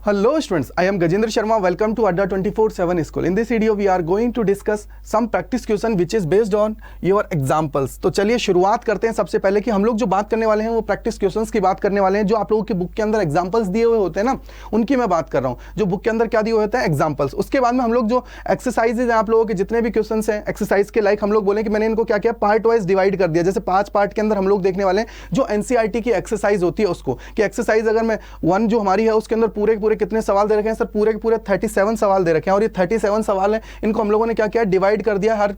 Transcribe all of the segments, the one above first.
Hello students, I am Gajendra Sharma. Welcome to Adda 24/7 School. In this video we are going to discuss some practice question which is based on your examples. तो चलिए शुरुआत करते हैं। सबसे पहले कि हम लोग जो बात करने वाले हैं वो प्रैक्टिस क्वेश्चंस की बात करने वाले हैं, जो आप लोगों की बुक के अंदर एग्जांपल्स दिए हुए होते हैं ना, उनकी मैं बात कर रहा हूँ। जो बुक के अंदर क्या दिए हुए होते हैं, एग्जांपल्स। उसके बाद में हम लोग जो एक्सरसाइजेज हैं, आप लोगों के जितने भी क्वेश्चंस हैं एक्सरसाइज के, लाइक हम लोग बोले कि मैंने इनको क्या किया, पार्ट वाइज डिवाइड कर दिया। जैसे 5 पार्ट के अंदर हम लोग देखने वाले हैं जो एनसीईआरटी की एक्सरसाइज होती है उसको, कि एक्सरसाइज अगर मैं 1 जो हमारी है उसके अंदर पूरे के पूरे कितने सवाल दे रखे हैं सर, पूरे के पूरे 37 सवाल दे रखे हैं। और ये 37 सवाल हैं, इनको हम लोगों ने क्या किया, डिवाइड कर दिया। हर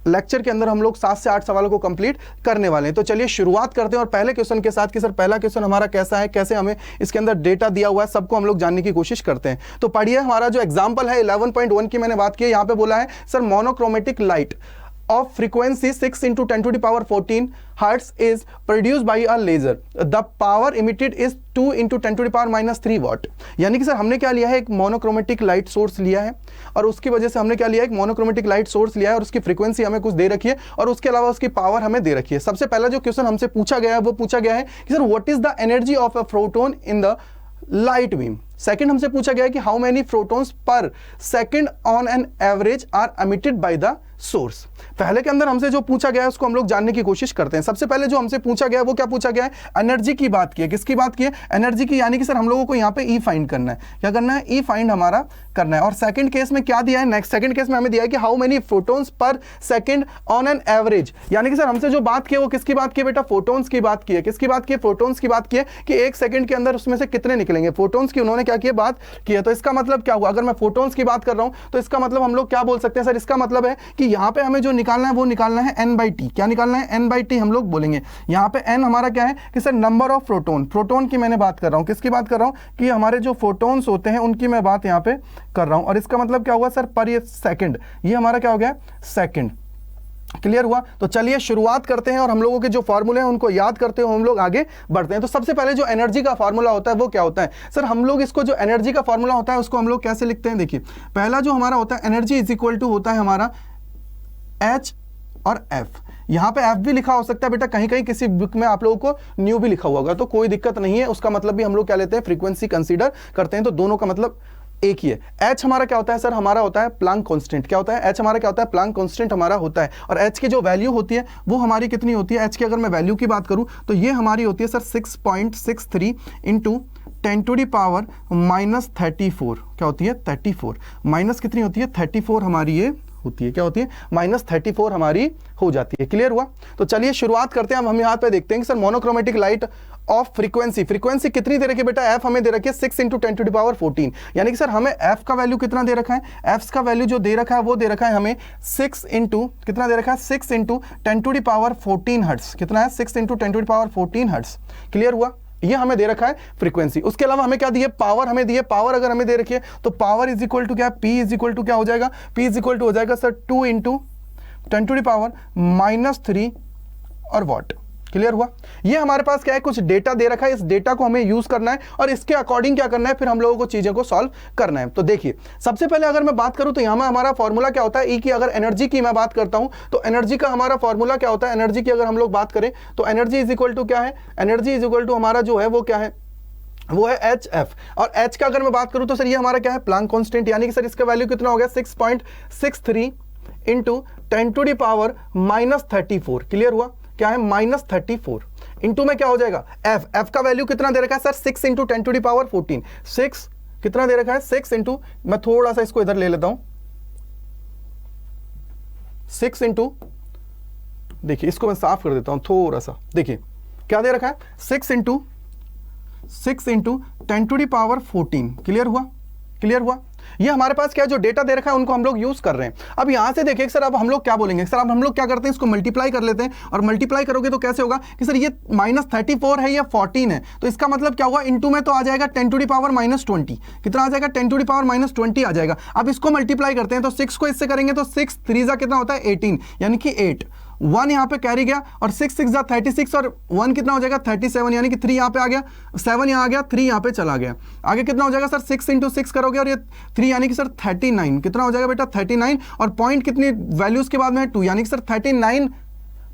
लेक्चर के अंदर हम लोग 7 से 8 सवालों को कंप्लीट करने वाले हैं। तो चलिए शुरुआत करते हैं और पहले क्वेश्चन के साथ कि सर पहला क्वेश्चन हमारा कैसा है, कैसे हमें इसके अंदर डेटा दिया हुआ है, सबको हम लोग जानने की कोशिश करते हैं। तो पढ़िए, हमारा जो एग्जांपल है 11.1 की मैंने बात की है। यहाँ पे बोला है sir monochromatic light of frequency 6 into 10 to the power 14 hertz is produced by a laser. The power emitted is 2 into 10 to the power minus 3 watt. यानी कि सर हमने क्या लिया है, एक मोनोक्रोमेटिक लाइट सोर्स लिया है और उसकी वजह से हमने क्या लिया है, एक मोनोक्रोमेटिक लाइट सोर्स लिया है और उसकी फ्रीक्वेंसी हमें कुछ दे रखी है और उसके अलावा उसकी पावर हमें दे रखी है। सबसे पहला जो क्वेश्चन हमसे पूछा गया है वो पूछा गया है कि sir what is the energy of a proton in the light beam. Second हमसे पूछा गया है कि how many protons per second on an average are emitted by the source. पहले के अंदर हमसे जो पूछा गया है उसको हम लोग जानने की कोशिश करते हैं। सबसे पहले जो हमसे पूछा गया है वो क्या पूछा गया है, एनर्जी की बात की है। किसकी बात की है, एनर्जी की। यानी कि सर हम लोगों को यहाँ पे ई फाइंड करना है। क्या करना है, ई फाइंड हमारा करना है। और सेकंड केस में क्या दिया है, नेक्स्ट सेकंड केस में हमें दिया है कि how many photons per second on an average. यानी कि सर हमसे जो बात की है वो किसकी बात की है बेटा, फोटोन्स की बात की है। किसकी बात की है, फोटोन्स की बात की है कि 1 सेकंड के अंदर उसमें से कितने निकलेंगे, फोटोन्स की उन्होंने क्या किया, बात की है। तो इसका मतलब क्या हुआ, अगर मैं फोटोन्स की बात कर रहा हूं तो इसका मतलब हम लोग क्या बोल सकते हैं सर, इसका मतलब है कि यहां पे हमें जो निकालना है वो निकालना है n/t। क्या निकालना है, n/t हम लोग बोलेंगे। यहां पे n हमारा क्या है कि sir number of proton, proton की मैंने बात कर रहा हूं। किसकी बात कर रहा हूं कि हमारे जो फोटॉन्स होते हैं उनकी मैं बात यहां पे कर रहा हूं। और इसका मतलब क्या हुआ सर, पर सेकंड, ये हमारा क्या हो गया, सेकंड। क्लियर हुआ। तो चलिए शुरुआत करते हैं और हम लोगों के जो फार्मूले हैं उनको याद करते हुए हम लोग आगे बढ़ते हैं। तो सबसे पहले जो एनर्जी का फार्मूला होता है वो क्या होता है सर, हम लोग इसको जो एनर्जी का फार्मूला होता है उसको हम लोग कैसे लिखते हैं। देखिए पहला जो हमारा होता है, एनर्जी इज इक्वल टू होता है हमारा H और F। यहाँ पे F भी लिखा हो सकता है बेटा, कहीं कहीं किसी बुक में आप लोगों को न्यू भी लिखा हुआ होगा, तो कोई दिक्कत नहीं है। उसका मतलब भी हम लोग क्या लेते हैं, फ्रीक्वेंसी कंसीडर करते हैं। तो दोनों का मतलब एक ही है। H हमारा क्या होता है सर, हमारा होता है प्लांक कांस्टेंट। क्या होता है, H हमारा क्या होता है, प्लांक कांस्टेंट हमारा होता है। और H की जो वैल्यू होती है वो हमारी कितनी होती है, H की अगर मैं वैल्यू की बात करूं तो ये हमारी होती है sir 6.63 into 10 to the power minus 34। क्या होती है, 34 माइनस कितनी होती है, 34 हमारी ये होती है। क्या होती है, माइनस 34 हमारी हो जाती है। क्लियर हुआ। तो चलिए शुरुआत करते हैं। हम यहाँ पे देखते हैं कि sir monochromatic light of frequency, frequency कितनी दे रखी है बेटा, एफ हमें दे रखी है 6 इंटू 10 टू दी पावर 14। यानी कि सर हमें एफ का वैल्यू कितना दे रखा है, एफ का वैल्यू जो दे रखा है वो दे रखा है हमें 6 इंटू कितना दे रखा है, 6 into 10 to the power 14 hertz. कितना है, 6 into 10 to the power 14 hertz. Clear हुआ। ये हमें दे रखा है फ्रीक्वेंसी। उसके अलावा हमें क्या दिए, पावर हमें दिए। पावर अगर हमें दे रखी है तो पावर इज इक्वल टू क्या, P इज इक्वल टू क्या हो जाएगा, P इज इक्वल टू हो जाएगा sir 2 into 10 to the power minus 3 और वॉट। क्लियर हुआ। ये हमारे पास क्या है, कुछ डेटा दे रखा है, इस डेटा को हमें यूज करना है और इसके अकॉर्डिंग क्या करना है, फिर हम लोगों को चीजों को सॉल्व करना है। तो देखिए सबसे पहले अगर मैं बात करूं तो यहां हमारा फॉर्मूला क्या होता है, ई की। अगर एनर्जी की मैं बात करता हूं तो एनर्जी का हमारा फॉर्मूला क्या होता है, एनर्जी की अगर हम लोग बात करें तो एनर्जी इज इक्वल टू क्या है, एनर्जी इज इक्वल टू हमारा जो है वो क्या है, वो है HF। और H का अगर मैं बात करूं तो सर ये हमारा क्या है, प्लांक कांस्टेंट। यानी कि सर इसका वैल्यू कितना हो गया, 6.63 into 10 to the power minus 34। Clear हुआ। क्या है, माइनस 34 इंटू में क्या हो जाएगा, F का वैल्यू कितना दे रखा है sir, 6 into 10 to the power 14। 6 कितना दे रखा है, 6 इंटू, मैं थोड़ा सा इसको इधर ले लेता हूं, 6 इंटू, देखिए इसको मैं साफ कर देता हूं थोड़ा सा। देखिए क्या दे रखा है, 6 into 10 to the power 14। Clear हुआ। क्लियर हुआ। ये हमारे पास क्या है, जो डेटा दे रखा है उनको हम लोग यूज कर रहे हैं। अब यहां से देखिए सर, अब हम लोग क्या बोलेंगे सर, अब हम लोग क्या करते हैं, इसको मल्टीप्लाई कर लेते हैं। और मल्टीप्लाई करोगे तो कैसे होगा कि सर ये माइनस 34 है या 14 है, तो इसका मतलब क्या होगा, इंटू में तो आ जाएगा 10 टू दी पावर माइनस 20। कितना आ जाएगा, 10 टू दी पावर माइनस 20 आ जाएगा। अब इसको मल्टीप्लाई करते हैं तो 6 को इससे करेंगे तो 6 3 जा कितना होता है, 18, यानी कि 8। 1 यहाँ पे कैरी गया और 6 6 जा 36 और 1 कितना हो जाएगा, 37, यानी कि 3 यहाँ पे आ गया, 7 यहाँ आ गया, 3 यहाँ पे चला गया। आगे कितना हो जाएगा सर, 6 इंटू 6 करोगे और ये 3 यानी कि सर 39। कितना हो जाएगा बेटा, 39। और पॉइंट कितनी वैल्यूज के बाद में है, 2, यानी कि सर 39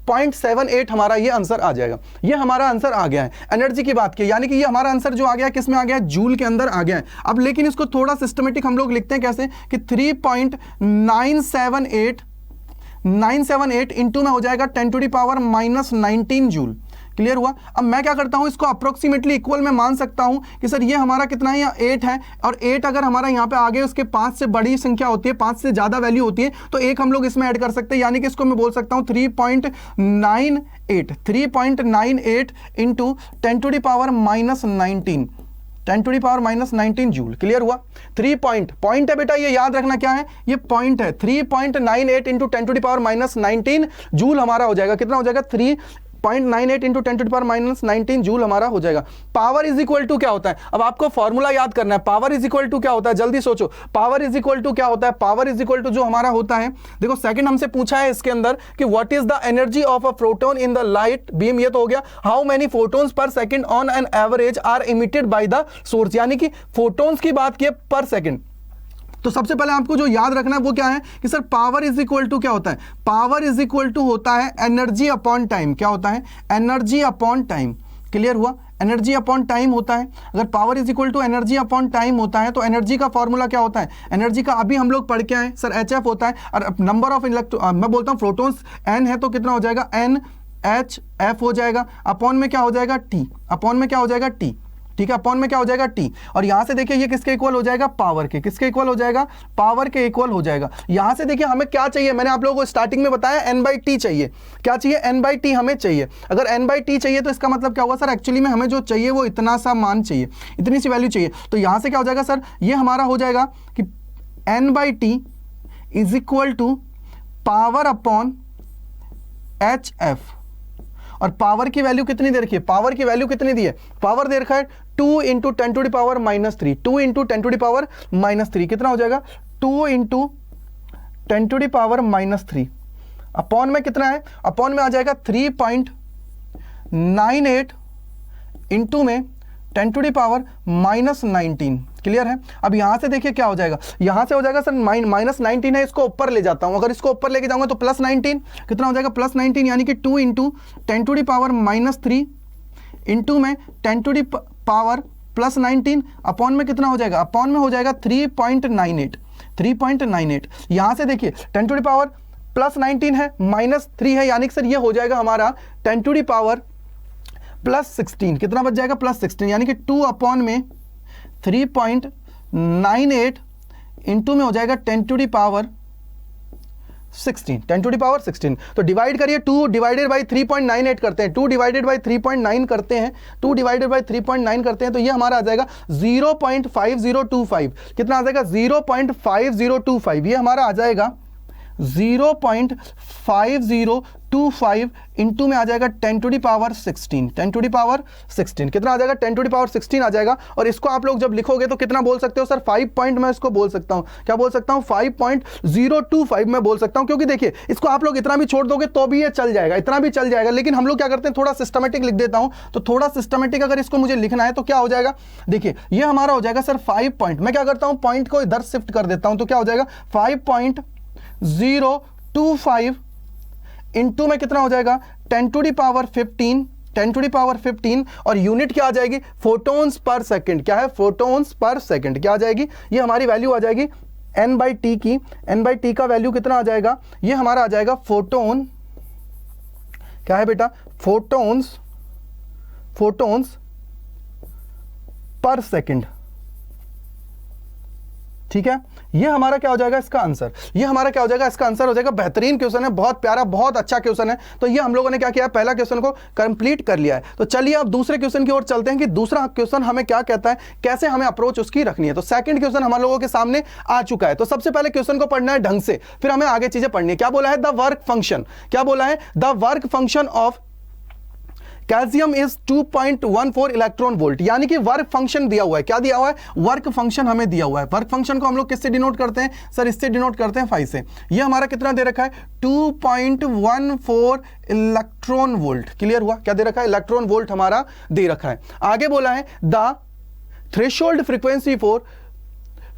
0.78 हमारा ये आंसर आ जाएगा। ये हमारा आंसर आ गया है। एनर्जी की बात की, यानी कि ये हमारा आंसर जो आ गया किस में आ गया, जूल के अंदर आ गया है। अब लेकिन इसको थोड़ा सिस्टमेटिक हम लोग लिखते हैं कैसे कि 3.978 इंटू में हो जाएगा 10⁻⁻19 जूल। क्लियर हुआ। अब मैं क्या करता हूं, इसको अप्रोक्सीमेटली इक्वल में मान सकता हूं कि सर ये हमारा कितना है, 8 है, और 8 अगर हमारा यहां पे आगे उसके 5 से बड़ी संख्या होती है, 5 से ज्यादा वैल्यू होती है, तो एक हम लोग इसमें ऐड कर सकते हैं, यानी कि इसको मैं बोल सकता हूं 3.98 इंटू 10⁻⁻19 10⁻⁻19 जूल। क्लियर हुआ। 3 पॉइंट है बेटा, ये याद रखना क्या है, ये पॉइंट है। 3.98 इंटू 10⁻⁻19 जूल हमारा हो जाएगा। कितना हो जाएगा, 3.98 इंटू 10⁻⁻19 जूल हमारा हो जाएगा। पावर इज इक्वल टू क्या होता है, अब आपको फॉर्मूला याद करना है। पावर इज इक्वल टू क्या होता है, जल्दी सोचो। पावर इज इक्वल टू क्या होता है, पावर इज इक्वल टू जो हमारा होता है, देखो सेकंड हमसे पूछा है इसके अंदर कि what is the energy of a proton in the light beam, ये तो हो गया। How many photons per second on an average are emitted by the source, यानी कि फोटोन्स की बात की पर सेकंड। तो सबसे पहले आपको जो याद रखना है वो क्या है कि sir power is equal to क्या होता है, पावर इज इक्वल टू होता है एनर्जी अपॉन टाइम। क्या होता है, एनर्जी अपॉन टाइम। क्लियर हुआ, एनर्जी अपॉन टाइम होता है। अगर power is equal to energy upon time होता है तो एनर्जी का फॉर्मूला क्या होता है, एनर्जी का अभी हम लोग पढ़ के आए सर HF होता है, और नंबर ऑफ इलेक्ट्रॉन, मैं बोलता हूं प्रोटॉन्स n है तो कितना हो जाएगा, NHF हो जाएगा, अपॉन में क्या हो जाएगा T, अपॉन में क्या हो जाएगा T, ठीक है, अपॉन में क्या हो जाएगा T। और यहां से देखिए ये किसके इक्वल हो जाएगा, पावर के, किसके इक्वल हो जाएगा, पावर के इक्वल हो जाएगा। यहां से देखिए हमें क्या चाहिए, मैंने आप लोगों को स्टार्टिंग में बताया n/t चाहिए। क्या चाहिए, n/t हमें चाहिए। अगर n/t चाहिए तो इसका मतलब क्या हुआ सर, एक्चुअली में हमें जो चाहिए वो इतना सा मान चाहिए, इतनी सी वैल्यू चाहिए। तो यहां से क्या हो जाएगा सर, ये हमारा हो जाएगा कि n/t is equal to power upon HF। और पावर की वैल्यू कितनी दे रखी है, पावर की वैल्यू कितनी दी है, पावर दे रखा है 2 इंटू 10⁻⁻3, 2 इंटू 10⁻⁻3 कितना हो जाएगा, 2 इंटू 10⁻⁻3 अपॉन में कितना है, अपॉन में आ जाएगा 3.98 इंटू में 10⁻⁻19। क्लियर है। अब यहां से देखिए क्या हो जाएगा, यहां से हो जाएगा सर -19 है, इसको ऊपर ले जाता हूं, अगर इसको ऊपर लेके जाऊंगा तो +19 कितना हो जाएगा, +19 यानी कि 2 इंटू 10⁻⁻3 इंटू में 10⁻+19 अपॉन में कितना हो जाएगा, अपॉन में हो जाएगा 3.98। यहां से देखिए 10⁻+19 है, -3 है, यानी कि सर ये हो जाएगा हमारा 10⁻+16, कितना बच जाएगा, +16, यानी कि 2 अपॉन में 3.98 इंटू में हो जाएगा 10⁻16। तो डिवाइड करिए, 2 डिवाइडेड बाई 3.98 करते हैं, 2 डिवाइडेड बाई 3.9 करते हैं, 2 डिवाइडेड बाई 3.9 करते हैं, तो ये हमारा आ जाएगा 0.5025। कितना आ जाएगा, 0.5025, ये हमारा आ जाएगा 0.5025 इंटू में आ जाएगा 10⁻16 कितना आ जाएगा, 10⁻16 आ जाएगा। और इसको आप लोग जब लिखोगे तो कितना बोल सकते हो सर, 5 पॉइंट मैं इसको बोल सकता हूं, क्या बोल सकता हूं, 5.025 मैं बोल सकता हूं, क्योंकि देखिए इसको आप लोग इतना भी छोड़ दोगे तो भी ये चल जाएगा, इतना भी चल जाएगा। लेकिन हम लोग क्या करते हैं, थोड़ा सिस्टमेटिक लिख देता हूं, तो थोड़ा सिस्टमेटिक अगर इसको मुझे लिखना है तो क्या हो जाएगा, देखिए ये हमारा हो जाएगा सर 5 पॉइंट, मैं क्या करता हूं, पॉइंट को इधर शिफ्ट कर देता हूं, तो क्या हो जाएगा 5.025 इंटू में कितना हो जाएगा 10⁻15 और यूनिट क्या आ जाएगी, फोटोन्स पर सेकंड। क्या है, फोटोन्स पर सेकंड। क्या आ जाएगी, ये हमारी वैल्यू आ जाएगी n/t की, n/t का वैल्यू कितना आ जाएगा, ये हमारा आ जाएगा फोटोन, क्या है बेटा, फोटोन्स पर सेकंड। ठीक है, ये हमारा क्या हो जाएगा इसका आंसर, ये हमारा क्या हो जाएगा इसका आंसर हो जाएगा। बेहतरीन क्वेश्चन है, बहुत प्यारा, बहुत अच्छा क्वेश्चन है। तो ये हम लोगों ने क्या किया, पहला क्वेश्चन को कंप्लीट कर लिया है। तो चलिए अब दूसरे क्वेश्चन की ओर चलते हैं कि दूसरा क्वेश्चन हमें क्या कहता है, कैसे हमें अप्रोच उसकी रखनी है। तो सेकंड क्वेश्चन हम लोगों के सामने आ चुका है। तो सबसे पहले क्वेश्चन को पढ़ना है ढंग से, फिर हमें आगे चीजें पढ़नी है। क्या बोला है, द वर्क फंक्शन, क्या बोला है, the work function of calcium is 2.14 electron volt, यानी कि वर्क फंक्शन दिया हुआ है। क्या दिया हुआ है, वर्क फंक्शन हमें दिया हुआ है। वर्क फंक्शन को हम लोग किससे डिनोट करते हैं सर, इससे डिनोट करते हैं 5 से। ये हमारा कितना दे रखा है, 2.14 इलेक्ट्रॉन वोल्ट। क्लियर हुआ, क्या दे रखा है, इलेक्ट्रॉन वोल्ट हमारा दे रखा है। आगे बोला है the threshold frequency for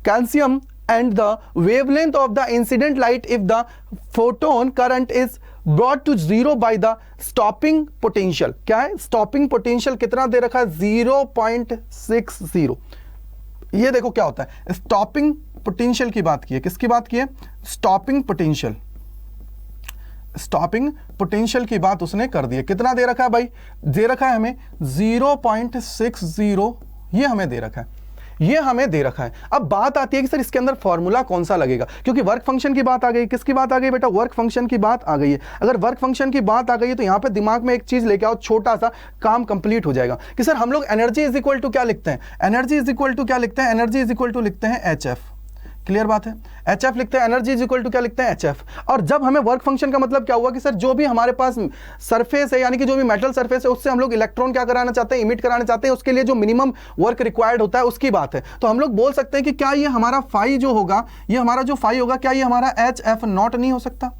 calcium and the wavelength of the incident light if the photon current is brought to zero by the stopping potential। क्या है stopping potential? कितना दे रखा है 0.60। ये देखो क्या होता है, stopping potential की बात की है, किसकी बात की है? stopping potential, स्टॉपिंग पोटेंशियल की बात उसने कर दी है। कितना दे रखा है भाई? दे रखा है हमें 0.60, ये हमें दे रखा है, ये हमें दे रखा है। अब बात आती है कि सर इसके अंदर फॉर्मूला कौन सा लगेगा, क्योंकि वर्क फंक्शन की बात आ गई। किसकी बात आ गई बेटा? वर्क फंक्शन की बात आ गई है। अगर वर्क फंक्शन की बात आ गई है तो यहां पे दिमाग में एक चीज लेके आओ, छोटा सा काम कंप्लीट हो जाएगा कि सर हम लोग एनर्जी इज इक्वल टू क्या लिखते हैं? एनर्जी इज इक्वल टू क्या लिखते हैं? एनर्जी इज इक्वल टू लिखते हैं HF। क्लियर बात है? HF लिखते हैं, एनर्जी इज इक्वल टू क्या लिखते हैं? HF। और जब हमें वर्क फंक्शन का मतलब क्या हुआ कि सर जो भी हमारे पास सरफेस है, यानी कि जो भी मेटल सरफेस है, उससे हम लोग इलेक्ट्रॉन क्या कराना चाहते हैं? इमिट कराना चाहते हैं। उसके लिए जो मिनिमम वर्क रिक्वायर्ड होता है उसकी बात है। तो हम लोग बोल सकते हैं कि क्या ये हमारा फाई जो होगा, ये हमारा जो फाई होगा, क्या ये हमारा HF नॉट नहीं हो सकता?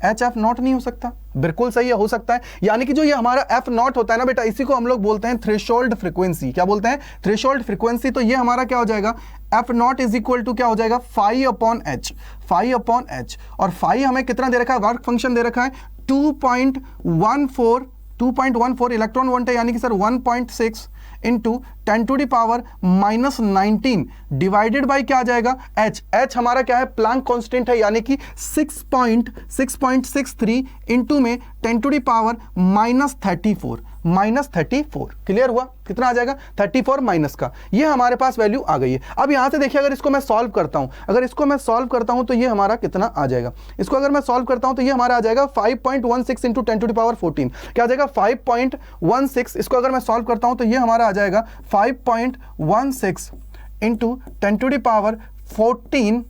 HF नॉट नहीं हो सकता? बिल्कुल सही है, हो सकता है। यानी कि जो ये हमारा F नॉट होता है ना बेटा, इसी को हम लोग बोलते हैं थ्रेशोल्ड फ्रीक्वेंसी। क्या बोलते हैं? Threshold frequency. तो ये हमारा क्या हो जाएगा? F naught is equal to क्या हो जाएगा? Phi upon H, phi upon H। और फाई हमें कितना दे रखा है? वर्क फंक्शन दे रखा है 2.14 इलेक्ट्रॉन वोल्ट है, यानी कि sir 1.6 into 10 to the power -19 divided by क्या आ जाएगा? H हमारा क्या है? प्लैंक कांस्टेंट है, यानी कि 6.63 इंटू में 10 टू दी पावर -34। क्लियर हुआ? कितना आ जाएगा? 34 माइनस का, ये हमारे पास वैल्यू आ गई है। अब यहां से देखिए, अगर इसको मैं सॉल्व करता हूं, तो ये हमारा कितना आ जाएगा? इसको अगर मैं सॉल्व करता हूं तो ये हमारा आ जाएगा 5.16 इंटू 10 टू दी पावर 14। क्या आ जाएगा? 5.16। इसको अगर मैं सॉल्व करता हूं तो ये हमारा आ जाएगा 5.16 इंटू 10 टू दी पावर 14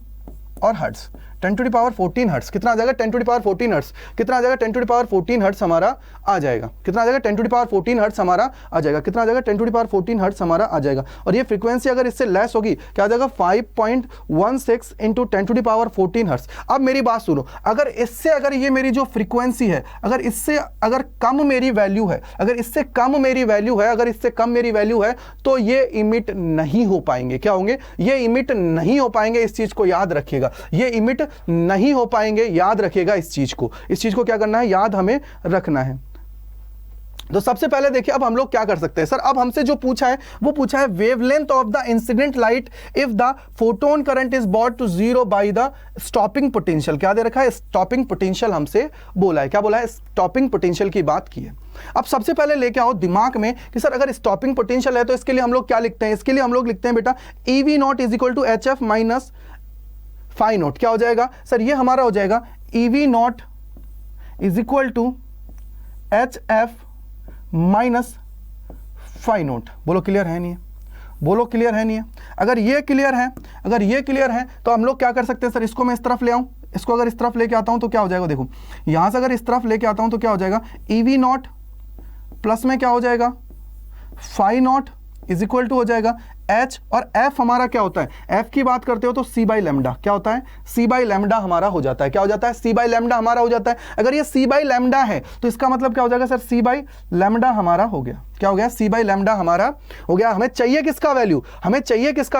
और hertz, 10 to the power 14 hertz. कितना आ जाएगा? 10 टू दी पावर 14 हर्ट्ज। कितना आ जाएगा? 10 टू दी पावर 14 हर्ट्ज हमारा आ जाएगा। कितना आ जाएगा? 10 टू दी पावर 14 हर्ट्ज हमारा आ जाएगा। कितना आ जाएगा? 10 टू दी पावर 14 हर्ट्ज हमारा आ जाएगा। और ये फ्रीक्वेंसी अगर इससे लेस होगी, क्या आ जाएगा? 5.16 into 10 to the power 14 hertz. अब मेरी बात सुनो, अगर इससे अगर ये मेरी जो फ्रीक्वेंसी है, अगर इससे अगर कम मेरी वैल्यू है, अगर इससे कम मेरी वैल्यू है, तो ये इमिट नहीं हो पाएंगे। क्या होंगे? ये इमिट नहीं हो पाएंगे। इस चीज को याद रखिएगा, ये इमिट नहीं हो पाएंगे। याद रखिएगा इस चीज को क्या करना है? याद हमें रखना है। तो सबसे पहले देखिए, अब हम लोग क्या कर सकते हैं? सर अब हमसे जो पूछा है वो पूछा है wavelength of the incident light if the photon current is brought to zero by the stopping potential. क्या दे रखा है? स्टॉपिंग पोटेंशियल हमसे बोला है। क्या बोला है? स्टॉपिंग पोटेंशियल की बात की है। अब सबसे पहले लेके आओ दिमाग में कि सर अगर स्टॉपिंग पोटेंशियल है तो इसके लिए हम लोग क्या लिखते हैं? इसके लिए हम लोग लिखते हैं बेटा EV naught is equal to HF minus phi naught. क्या हो जाएगा सर? ये हमारा हो जाएगा EV naught is equal to HF minus phi naught. बोलो क्लियर है नहीं है? बोलो क्लियर है नहीं है? अगर ये क्लियर है तो हम लोग क्या कर सकते हैं? सर इसको मैं इस तरफ ले आऊं, इसको अगर इस तरफ लेके आता हूं तो क्या हो जाएगा? देखो यहां से अगर इस तरफ लेके आता हूं तो क्या हो जाएगा? EV नॉट प्लस में क्या हो जाएगा? Phi naught is equal to हो जाएगा H, और F हमारा क्या होता है? F की बात करते हो तो C बाई लैम्डा। क्या होता है? C बाई लैम्डा हमारा हो जाता है। क्या हो जाता है? C बाई लैम्डा हमारा हो जाता है। अगर ये C बाई लैम्डा है तो इसका मतलब क्या हो जाएगा? सर C बाई लैम्डा हमारा हो गया। क्या हो गया? C बाई लैम्डा हमारा हो गया। हमें चाहिए किसका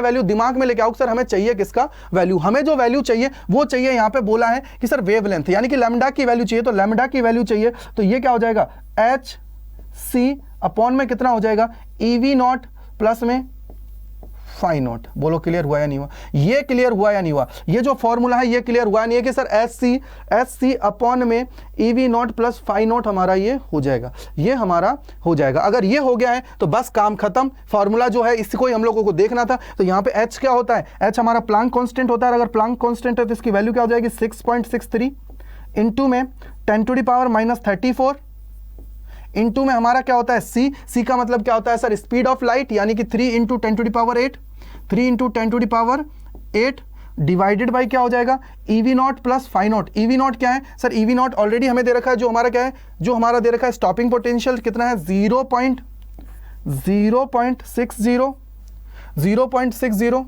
वैल्यू? दिमाग में लेके आओ सर हमें चाहिए किसका वैल्यू? हमें जो वैल्यू चाहिए वो चाहिए, यहाँ पे बोला है कि सर वेवलेंथ, यानी कि लैम्डा की वैल्यू चाहिए। तो लैम्डा की वैल्यू चाहिए तो ये क्या हो जाएगा? HC अपॉन में कितना हो जाएगा? EV नॉट प्लस में फाई नॉट। बोलो क्लियर हुआ या नहीं हुआ? ये क्लियर हुआ या नहीं हुआ? ये जो फॉर्मूला है ये क्लियर हुआ नहीं है कि सर HC अपॉन में EV naught plus phi naught हमारा ये हो जाएगा, ये हमारा हो जाएगा। अगर ये हो गया है तो बस काम खत्म। फॉर्मूला जो है इसको ही हम लोगों को देखना था। तो यहाँ पे H क्या होता है? H हमारा प्लैंक कांस्टेंट होता है। अगर प्लैंक कांस्टेंट है तो इसकी वैल्यू क्या हो जाएगी? 6.63 इंटू में 10 टू दी पावर -34 इंटू में हमारा क्या होता है? C का मतलब क्या होता है सर? स्पीड ऑफ लाइट, यानी कि 3 into 10 to the power 8, 3 into 10 to the power 8 divided by क्या हो जाएगा? EV naught plus phi naught. EV naught क्या है सर? EV नॉट ऑलरेडी हमें दे रखा है, जो हमारा क्या है? जो हमारा दे रखा है स्टॉपिंग पोटेंशियल कितना है? 0.60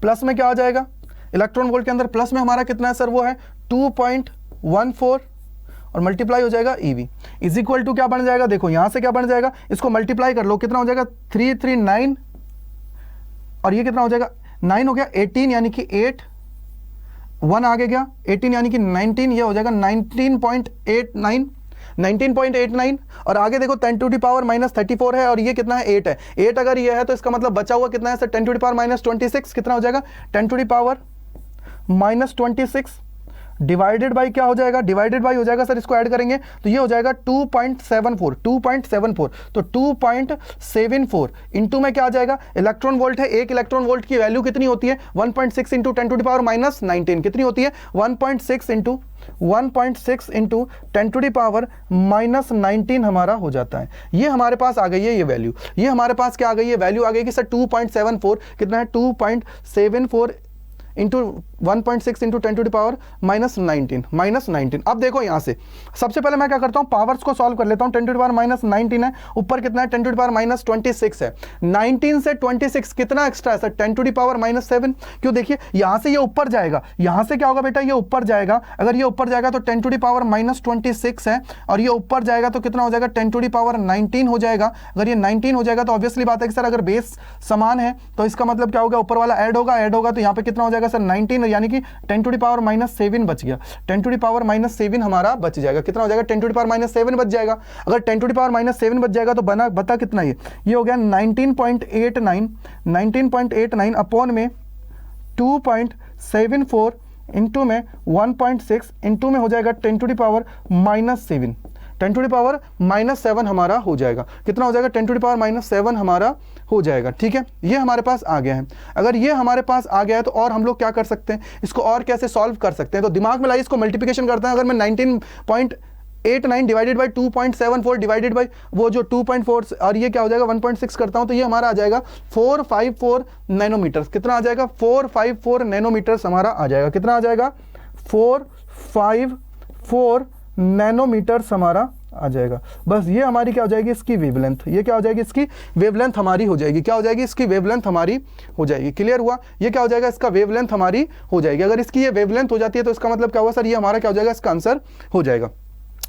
प्लस में क्या आ जाएगा? इलेक्ट्रॉन वोल्ट के अंदर प्लस में हमारा कितना है सर? वो है 2.14 और मल्टीप्लाई हो जाएगा EV इज इक्वल टू क्या बन जाएगा? देखो यहां से क्या बन जाएगा? इसको मल्टीप्लाई कर लो, कितना हो जाएगा? 339 और ये कितना हो जाएगा? 9 हो गया, 18 यानी कि 8, 1 आगे गया, 18 यानी कि 19, ये हो जाएगा 19.89, 19.89। और आगे देखो 10 टू दी पावर माइनस 34 है और ये कितना है, 8 है। 8 अगर ये है तो इसका मतलब बचा हुआ कितना है sir, 10 to the power minus 26, कितना हो जाएगा 10 to the power minus 26 divided by क्या हो जाएगा, डिवाइडेड बाई हो जाएगा सर, इसको ऐड करेंगे तो ये हो जाएगा 2.74, 2.74। तो 2.74 इंटू में क्या आ जाएगा, इलेक्ट्रॉन वोल्ट है, एक इलेक्ट्रॉन वोल्ट की वैल्यू कितनी होती है 1.6 into 10 to the power minus 19, कितनी होती है 1.6 into 10 to the power minus 19 हमारा हो जाता है। ये हमारे पास आ गई है ये वैल्यू, ये हमारे पास क्या आ गई है, वैल्यू आ गई कि सर 2.74 कितना है 2.74 into 1.6 into 10 to the power minus 19। अब देखो यहां से सबसे पहले मैं क्या करता हूं, पावर्स को सॉल्व कर लेता हूं। 10 टू द पावर माइनस 19 है, ऊपर कितना है 10 टू द पावर माइनस 26 है। 19 से 26 कितना एक्स्ट्रा है sir, 10 to the power minus 7। क्यों, देखिए यहां से ये ऊपर जाएगा, यहां से क्या होगा बेटा, ये ऊपर जाएगा। अगर ये ऊपर जाएगा तो 10 टू द पावर माइनस 26 है, और ये ऊपर जाएगा तो कितना हो जाएगा 10 टू द पावर 19 हो जाएगा। अगर ये 19 हो जाएगा तो ऑब्वियसली बात है कि सर अगर बेस समान है तो इसका मतलब क्या होगा, ऊपर वाला ऐड होगा तो यहाँ पे कितना हो जाएगा सर 19, यानी कि 10 टू दी पावर माइनस 7 बच गया। 10 टू दी पावर माइनस 7 हमारा बच जाएगा, कितना हो जाएगा 10 टू दी पावर माइनस 7 बच जाएगा। अगर 10 टू दी पावर माइनस 7 बच जाएगा तो बता कितना ये हो गया 19.89 अपॉन में 2.74 इंटू में 1.6 इंटू में हो जाएगा 10 to the power minus 7, 10 to the power minus 7 हमारा हो जाएगा। कितना हो जाएगा 10 टू दी पावर माइनस 7 हमारा हो जाएगा। ठीक है, ये हमारे पास आ गया है। अगर ये हमारे पास आ गया है तो और हम लोग क्या कर सकते हैं, इसको और कैसे सॉल्व कर सकते हैं, तो दिमाग में लाइए, इसको मल्टीप्लिकेशन करते हैं। अगर मैं 19.89 डिवाइडेड बाई 2.74 डिवाइडेड बाई वो जो 2.4 और ये क्या हो जाएगा 1.6 करता हूं तो ये हमारा आ जाएगा 454 नैनोमीटर। कितना आ जाएगा 454 नैनोमीटर हमारा आ जाएगा। कितना आ जाएगा 454 नैनोमीटर हमारा आ जाएगा। बस ये हमारी क्या हो जाएगी, इसकी वेवलेंथ, ये क्या हो जाएगी, इसकी वेवलेंथ हमारी हो जाएगी। क्या हो जाएगी, इसकी वेवलेंथ हमारी हो जाएगी। क्लियर हुआ, ये क्या हो जाएगा, इसका वेवलेंथ हमारी हो जाएगी। अगर इसकी ये वेवलेंथ हो जाती है तो इसका मतलब क्या हुआ सर, ये हमारा क्या हो जाएगा, इसका आंसर हो जाएगा।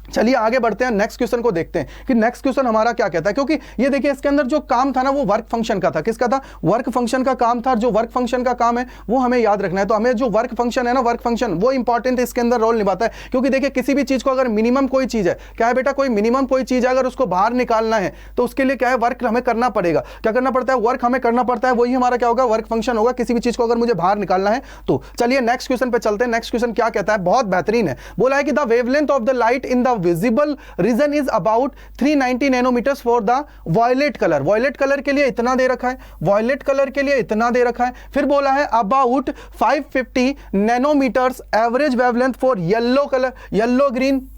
चलिए आगे बढ़ते हैं, नेक्स्ट क्वेश्चन को देखते हैं कि नेक्स्ट क्वेश्चन हमारा क्या कहता है। क्योंकि ये देखिए इसके अंदर जो काम था ना वो वर्क फंक्शन का था। किसका था, वर्क फंक्शन का काम था। जो वर्क फंक्शन का काम है वो हमें याद रखना है। तो हमें जो वर्क फंक्शन है ना, वर्क फंक्शन वो इंपॉर्टेंट इसके अंदर रोल निभाता है। क्योंकि देखिए किसी भी चीज को अगर मिनिमम कोई चीज है, क्या है बेटा, कोई मिनिमम कोई चीज है, अगर उसको बाहर निकालना है तो उसके लिए क्या है, वर्क हमें करना पड़ेगा। क्या करना पड़ता है, वर्क हमें करना पड़ता है। वही हमारा क्या होगा, वर्क फंक्शन होगा। किसी भी चीज को अगर मुझे बाहर निकालना है तो चलिए नेक्स्ट क्वेश्चन पे चलते हैं। नेक्स्ट क्वेश्चन क्या कहता है, बहुत बेहतरीन है। बोला है कि the wavelength of the light in the visible region is about 390 nanometres for the violet colour. Violet colour के लिए इतना दे रखा है, वॉयलेट कलर के लिए इतना दे रखा है। फिर बोला है about 550 nanometres average wavelength for yellow colour, yellow green,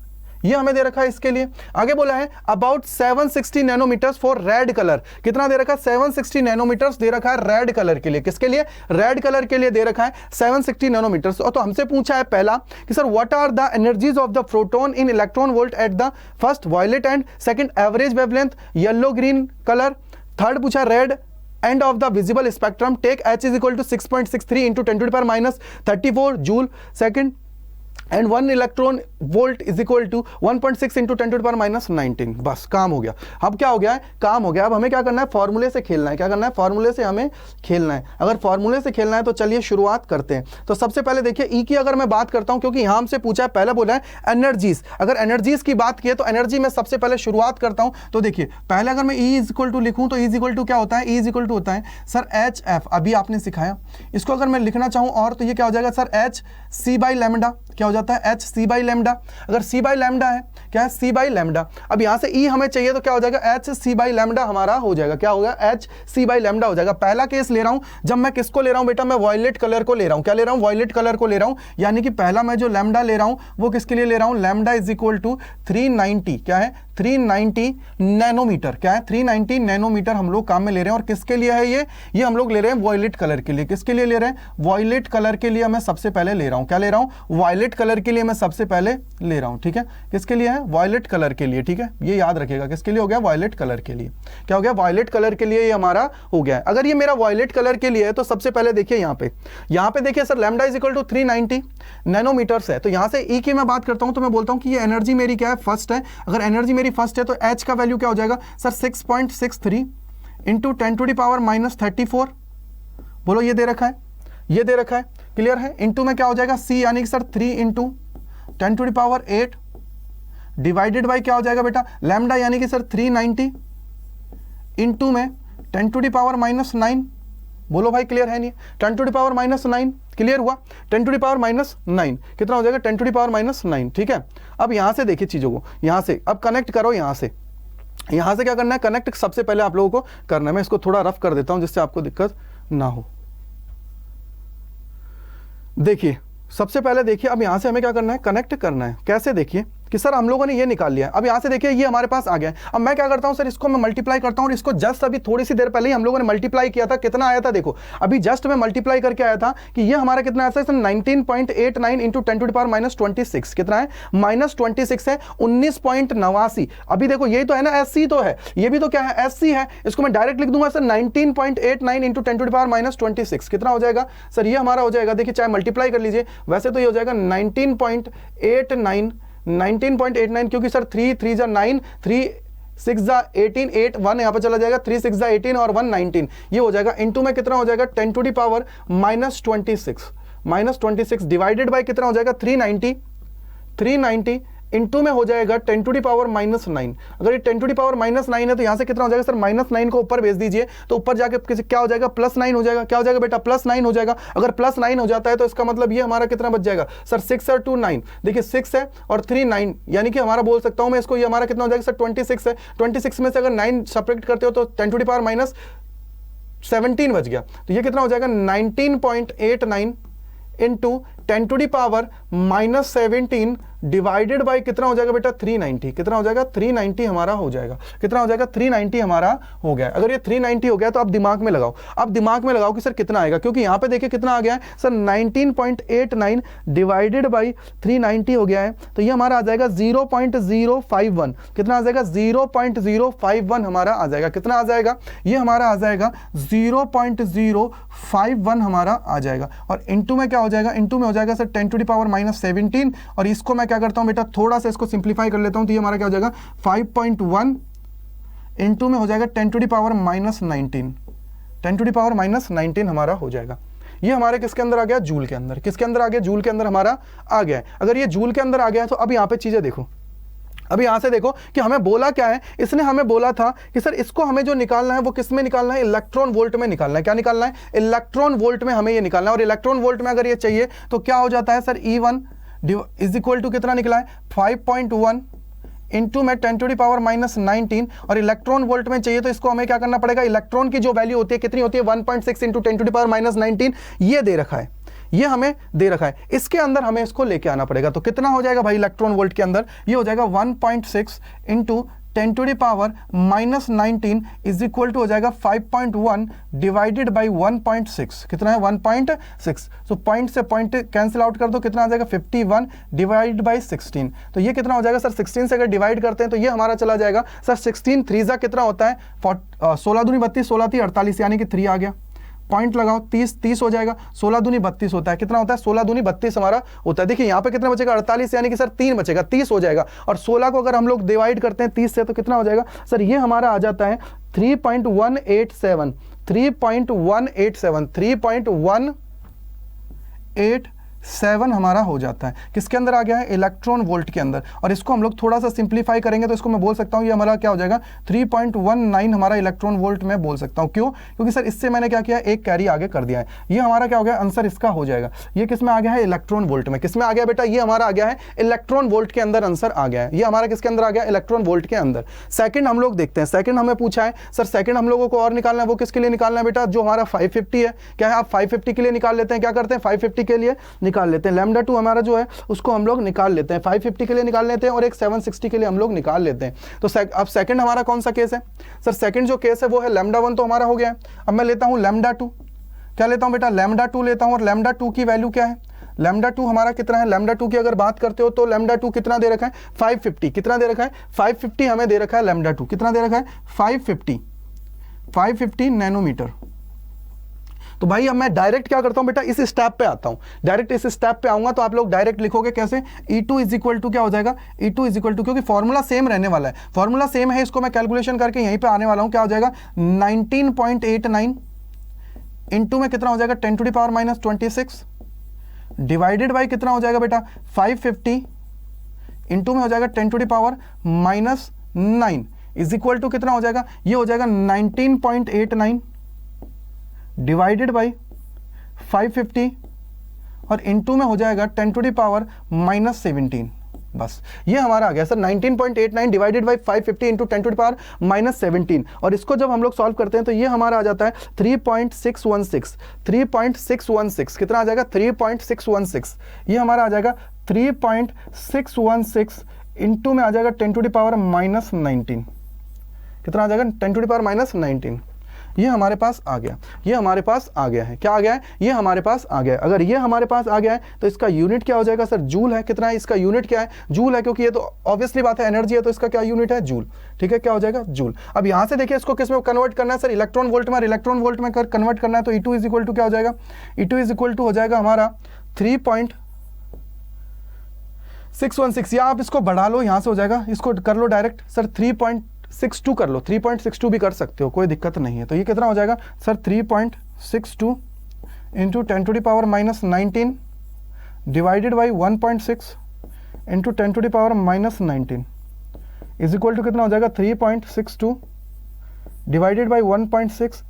ये हमें दे रखा है इसके लिए। आगे बोला है about 760 nanometres for red colour. कितना दे रखा है, 760 नैनोमीटर्स दे रखा है रेड कलर के लिए। किसके लिए, रेड कलर के लिए दे रखा है 760 नैनोमीटर्स। और तो हमसे पूछा है पहला कि sir what are the energies of the photon in electron volt at the first violet and second average wavelength yellow green colour. Third पूछा red end of the visible spectrum take H is equal to 6.63 into 10 to the power minus 34 joule second and 1 electron volt is equal to 1.6 into 10 to the power minus 19। बस काम हो गया। अब क्या हो गया है, काम हो गया। अब हमें क्या करना है, फॉर्मूले से खेलना है। क्या करना है, फॉर्मूले से हमें खेलना है। अगर फॉर्मूले से खेलना है तो चलिए शुरुआत करते हैं। तो सबसे पहले देखिए ई की अगर मैं बात करता हूं, क्योंकि यहां हमसे पूछा है, पहले बोला है एनर्जीज। अगर एनर्जीज की बात की तो एनर्जी में सबसे पहले शुरुआत करता हूं। तो देखिए पहले अगर मैं ई इज इक्वल टू लिखूं तो ई इज इक्वल टू क्या होता है, ई इज इक्वल टू होता है सर एच एफ, अभी आपने सिखाया। इसको अगर मैं लिखना चाहूं और तो ये क्या हो जाएगा sir H C by lambda. क्या हो जाता है, एच सी बाई लैम्डा। अगर सी बाई लैम्डा है, क्या है, सी बाई लैम्डा। अब यहां से ई हमें चाहिए तो क्या हो जाएगा, एच सी बाई लैम्डा हमारा हो जाएगा। क्या होगा, एच सी बाई लैम्डा हो जाएगा। पहला केस ले रहा हूं, जब मैं किसको ले रहा हूं बेटा, मैं वॉयलेट कलर को ले रहा हूं। क्या ले रहा हूं, वॉयलेट कलर को ले रहा हूं। यानी कि पहला मैं जो लैम्डा ले रहा हूं वो किसके लिए ले रहा हूं, लैम्डा इज इक्वल टू 390, क्या है 390 नैनोमीटर। क्या है 390 नैनोमीटर हम लोग काम में ले रहे हैं। और किसके लिए है ये हम लोग ले रहे हैं वॉयलेट कलर के लिए। किसके लिए ले रहे हैं, वॉयलेट कलर के लिए मैं सबसे पहले ले रहा हूं। क्या ले रहा हूं, वॉयलेट कलर के लिए मैं सबसे पहले ले रहा हूं। ठीक है, किसके लिए है, वॉयलेट कलर के लिए। ठीक है, ये याद रखिएगा, किसके लिए हो गया, वॉयलेट कलर के लिए। क्या हो गया, वॉयलेट कलर के लिए ये हमारा हो गया। अगर ये मेरा वॉयलेट कलर के लिए है तो सबसे पहले देखिए यहाँ पे देखिए sir lambda is equal to 390 nanometres है। तो यहां से ई की मैं बात करता हूं तो मैं बोलता हूं कि ये एनर्जी मेरी क्या है, फर्स्ट है। अगर एनर्जी मेरी फर्स्ट है तो एच का वैल्यू क्या हो जाएगा sir 6.63 into 10 to the power minus 34। बोलो ये दे रखा है ये दे रखा है, क्लियर है। इनटू में क्या हो जाएगा c, यानी कि सर 3 इंटू 10⁸ डिवाइडेड बाई क्या हो जाएगा बेटा लैम्डा, यानी कि सर 390 इंटू में 10⁻⁻9। बोलो भाई क्लियर है नहीं, 10⁻⁻9 क्लियर हुआ। 10⁻�9 कितना हो जाएगा 10⁻�9, ठीक है। अब यहां से देखिए चीजों को, यहां से अब कनेक्ट करो, यहां से क्या करना है, कनेक्ट सबसे पहले आप लोगों को करना है। मैं इसको थोड़ा रफ कर देता हूं जिससे आपको दिक्कत ना हो। देखिए सबसे पहले देखिए, अब यहां से हमें क्या करना है, कनेक्ट करना है। कैसे, देखिए कि सर हम लोगों ने ये निकाल लिया है। अब यहां से देखिए ये हमारे पास आ गया है। अब मैं क्या करता हूं सर, इसको मैं मल्टीप्लाई करता हूं, और इसको जस्ट अभी थोड़ी सी देर पहले ही हम लोगों ने मल्टीप्लाई किया था। कितना आया था देखो, अभी जस्ट मैं मल्टीप्लाई करके आया था कि ये हमारा कितना आया था, 19.89 इंटू 10⁻⁻26 कितना है, -26 है, 19.89। अभी देखो यही तो है ना, SC तो है, ये भी तो क्या है, SC है। इसको मैं डायरेक्ट लिख दूंगा सर 19.89 इंटू 10⁻⁻26 कितना हो जाएगा सर, ये हमारा हो जाएगा। देखिए चाहे मल्टीप्लाई कर लीजिए, वैसे तो ये हो जाएगा 19.89 क्योंकि सर 3 3 जा 9, 3 6 जा 18, 8 1 यहाँ पर चला जाएगा, 3 6 जा 18 और 1 19, ये हो जाएगा। इनटू में कितना हो जाएगा 10⁻⁻26 डिवाइडेड बाय कितना हो जाएगा 390 इनटू में हो जाएगा 10⁻⁻9। अगर ये 10⁻⁻9 है तो यहां से कितना हो जाएगा सर, -9 को ऊपर भेज दीजिए तो ऊपर जाके क्या हो जाएगा, +9 हो जाएगा। क्या हो जाएगा बेटा, +9 हो जाएगा। अगर +9 हो जाता है तो इसका मतलब ये हमारा कितना बच जाएगा सर, 6 और 2 9। देखिए 6 है और 3 9, यानी कि हमारा बोल सकता हूं मैं इसको, ये हमारा कितना हो जाएगा सर 26 है। 26 में से अगर 9 सब्ट्रैक्ट करते हो तो 10⁻⁻17 बच गया। तो ये कितना हो जाएगा 19.89 इंटू 10⁻⁻17 डिवाइडेड बाय कितना हो जाएगा बेटा 390। कितना हो जाएगा 390 हमारा हो जाएगा। कितना हो जाएगा 390 हमारा हो गया। अगर ये 390 हो गया तो आप दिमाग में लगाओ, अब दिमाग में लगाओ कि सर कितना आएगा, क्योंकि यहां पे देखिए कितना आ गया है सर 19.89 डिवाइडेड बाय 390 हो गया है, तो ये हमारा आ जाएगा 0.051। कितना आ जाएगा 0.051 हमारा आ जाएगा। कितना आ जाएगा, ये हमारा आ जाएगा 0.051 हमारा आ जाएगा। और इनटू में क्या हो जाएगा, इनटू में हो जाएगा सर 10⁻⁻17, और इसको मैं क्या करता हूं बेटा, थोड़ा सा इसको सिंप्लीफाई कर लेता हूं, तो ये हमारा क्या हो जाएगा 5.1 इनटू में हो जाएगा 10⁻⁻19। 10⁻⁻19 हमारा हो जाएगा। ये हमारे किसके अंदर आ गया, जूल के अंदर। किसके अंदर आ गया, जूल के अंदर हमारा आ गया है। अगर ये जूल के अंदर आ गया है तो अब यहां पे चीजें देखो, अभी यहां से देखो कि हमें बोला क्या है, इसने हमें बोला था कि सर इसको हमें जो निकालना है वो किस में निकालना है, इलेक्ट्रॉन वोल्ट में निकालना है। क्या निकालना है, इलेक्ट्रॉन वोल्ट में हमें ये निकालना है। और इलेक्ट्रॉन वोल्ट में अगर ये चाहिए तो क्या हो जाता है sir, E1 is equal to कितना निकला है 5.1 इंटू में 10⁻⁻19, और इलेक्ट्रॉन वोल्ट में चाहिए तो इसको हमें क्या करना पड़ेगा, इलेक्ट्रॉन की जो वैल्यू होती है कितनी होती है 1.6 इंटू 10⁻⁻19, ये दे रखा है, ये हमें दे रखा है। इसके अंदर हमें इसको लेके आना पड़ेगा। तो कितना हो जाएगा भाई इलेक्ट्रॉन वोल्ट के अंदर, ये हो जाएगा 1.6 इंटू 10⁻⁻19 इज इक्वल टू हो जाएगा 5.1 डिवाइडेड बाई 1.6। कितना है 1.6। सो पॉइंट से पॉइंट कैंसिल आउट कर दो, कितना आ जाएगा 51 डिवाइड बाई 16। तो ये कितना हो जाएगा सर, 16 से अगर डिवाइड करते हैं तो ये हमारा चला जाएगा सर 16 3 कितना होता है 16 दूनी 32, 16 3 48, यानी कि 3 आ गया। पॉइंट लगाओ, 30 हो जाएगा, 16 दूनी 32 होता है। कितना होता है 16 दूनी 32 हमारा होता है। देखिए यहाँ पे कितना बचेगा 48, यानी कि सर 3 बचेगा, 30 हो जाएगा। और 16 को अगर हम लोग डिवाइड करते हैं 30 से तो कितना हो जाएगा सर, ये हमारा आ जाता है 3.187 3.187 हमारा हो जाता है। किसके अंदर आ गया है, इलेक्ट्रॉन वोल्ट के अंदर। और इसको हम लोग थोड़ा सा सिंप्लीफाई करेंगे तो इसको मैं बोल सकता हूं ये हमारा क्या हो जाएगा 3.19 हमारा इलेक्ट्रॉन वोल्ट में बोल सकता हूं। क्यों, क्योंकि सर इससे मैंने क्या किया, एक कैरी आगे कर दिया है। ये हमारा क्या हो गया, आंसर इसका हो जाएगा। ये किस में आ गया है, इलेक्ट्रॉन वोल्ट में। किस में आ गया बेटा, ये हमारा आ गया है इलेक्ट्रॉन वोल्ट के अंदर आंसर आ गया है। ये हमारा किसके अंदर आ गया, इलेक्ट्रॉन वोल्ट के अंदर। सेकंड हम लोग देखते हैं, सेकंड हमें पूछा है सर, सेकंड हम लोगों को और निकालना है, वो किसके लिए निकालना है बेटा, जो हमारा 550 है। क्या है, आप 550 के लिए निकाल लेते हैं, क्या करते हैं 550 के लिए निकाल लेते हैं, लैम्डा 2 हमारा जो है उसको हम लोग निकाल लेते हैं, 550 के लिए निकाल लेते हैं, और एक 760 के लिए हम लोग निकाल लेते हैं। तो अब सेकंड हमारा कौन सा केस है सर, सेकंड जो केस है वो है लैम्डा 1 तो हमारा हो गया है। अब मैं लेता हूं लैम्डा 2, क्या लेता हूं बेटा, लैम्डा 2 लेता हूं। और लैम्डा 2 की वैल्यू क्या है, लैम्डा 2 हमारा कितना है, लैम्डा 2 की अगर बात करते हो तो लैम्डा 2 कितना दे रखा है 550। कितना दे रखा है 550 हमें दे रखा है लैम्डा 2, कितना दे रखा है 550 नैनोमीटर। तो भाई अब मैं डायरेक्ट क्या करता हूं बेटा, इस स्टेप पे आता हूं, डायरेक्ट इस स्टेप पे आऊंगा तो आप लोग डायरेक्ट लिखोगे कैसे, E2 इज इक्वल टू क्या हो जाएगा, E2 इज इक्वल टू, क्योंकि फॉर्मूला सेम रहने वाला है, फॉर्मूला सेम है, इसको मैं कैलकुलेशन करके यहीं पे आने वाला हूं, क्या हो जाएगा 19.89 इनटू में कितना हो जाएगा 10 to the power minus 26 divided by कितना हो जाएगा बेटा 550 इनटू में हो जाएगा 10 to the power minus 9 is equal to कितना हो जाएगा, ये हो जाएगा 19.89 डिवाइडेड बाई 550 और इनटू में हो जाएगा 10 टू द पावर माइनस 17। बस ये हमारा आ गया sir 19.89 divided by 550 into 10 to the power minus 17 और इसको जब हम लोग सॉल्व करते हैं तो ये हमारा आ जाता है 3.616 कितना आ जाएगा 3.616 ये हमारा आ जाएगा 3.616 इंटू में आ जाएगा 10 टू द पावर माइनस 19 कितना आ जाएगा 10 टू द पावर माइनस 19 ये हमारे पास आ गया, ये हमारे पास आ गया है, क्या आ गया है, ये हमारे पास आ गया है। अगर ये हमारे पास आ गया है तो इसका यूनिट क्या हो जाएगा सर, जूल है। कितना है इसका यूनिट, क्या है, जूल है, क्योंकि ये तो ऑब्वियसली बात है एनर्जी है तो इसका क्या यूनिट है, जूल। ठीक है, क्या हो जाएगा, जूल। अब यहाँ से देखिए इसको किस में कन्वर्ट करना है सर, इलेक्ट्रॉन वोल्ट में, इलेक्ट्रॉन वोल्ट में कन्वर्ट करना है तो E2 इज इक्वल टू क्या हो जाएगा, E2 इज इक्वल टू हो जाएगा हमारा 3.616 या आप इसको बढ़ा लो, यहाँ से हो जाएगा, इसको कर लो डायरेक्ट सर 3.62 कर लो, 3.62 भी कर सकते हो, कोई दिक्कत नहीं है। तो ये कितना हो जाएगा sir 3.62 into 10 to the power minus 19 divided by 1.6 into 10 to the power minus 19 is equal to कितना हो जाएगा 3.62 डिवाइडेड बाई 1.6।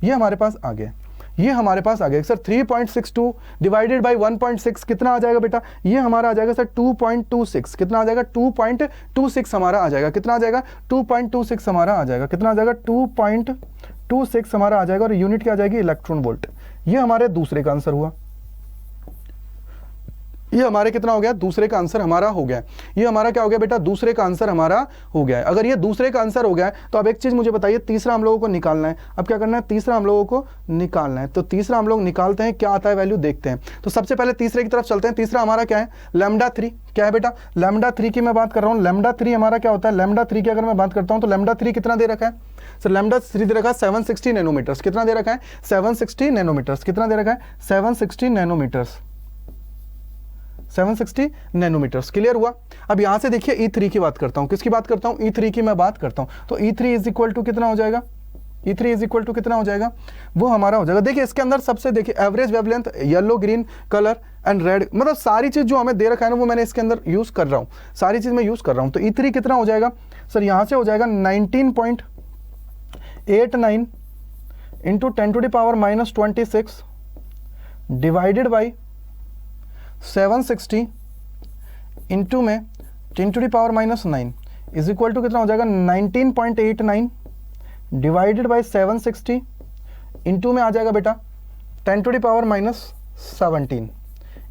ये हमारे पास आ गया, ये हमारे पास आ गया सर 3.62 डिवाइडेड बाई 1.6 कितना आ जाएगा बेटा, ये हमारा आ जाएगा सर 2.26 कितना आ जाएगा 2.26 हमारा आ जाएगा, कितना आ जाएगा 2.26 हमारा आ जाएगा, कितना आ जाएगा 2.26 हमारा आ जाएगा और यूनिट क्या आ जाएगी इलेक्ट्रॉन वोल्ट। ये हमारे दूसरे का आंसर हुआ, ये हमारे कितना हो गया, दूसरे का आंसर हमारा हो गया। ये हमारा क्या हो गया बेटा, दूसरे का आंसर हमारा हो गया है। अगर ये दूसरे का आंसर हो गया है तो अब एक चीज मुझे बताइए, तीसरा हम लोगों को निकालना है। अब क्या करना है, तीसरा हम लोगों को निकालना है। तो तीसरा हम लोग निकालते हैं, क्या आता है वैल्यू देखते हैं। तो सबसे पहले तीसरे की तरफ चलते हैं। तीसरा हमारा क्या है, λ3। क्या है बेटा, λ3 की मैं बात कर रहा हूँ। λ3 हमारा क्या होता है, λ3 की अगर मैं बात करता हूँ तो λ3 कितना दे रखा है सर, λ3 दे रखा है 760 नैनोमीटर्स। कितना दे रखा है 760 नैनोमीटर्स। कितना दे रखा है 760 नैनोमीटर्स, 760 नैनोमीटर्स। क्लियर हुआ। अब यहां से देखिए E3 की बात करता हूं, किसकी बात करता हूं, E3 की मैं बात करता हूं। तो E3 इज इक्वल टू कितना हो जाएगा, E3 इज इक्वल टू कितना हो जाएगा, वो हमारा हो जाएगा। देखिए इसके अंदर सबसे देखिए average wavelength, yellow green colour and red, मतलब सारी चीज जो हमें दे रखा है ना वो मैंने इसके अंदर यूज कर रहा हूं, सारी चीज मैं यूज कर रहा हूं। तो E3 कितना हो जाएगा सर, यहां से हो जाएगा 19.89 into 10 to the power minus 26 divided by 760 into में 10 to the power minus 9 is equal to कितना हो जाएगा 19.89 डिवाइडेड बाई 760 इंटू में आ जाएगा बेटा 10 to the power minus 17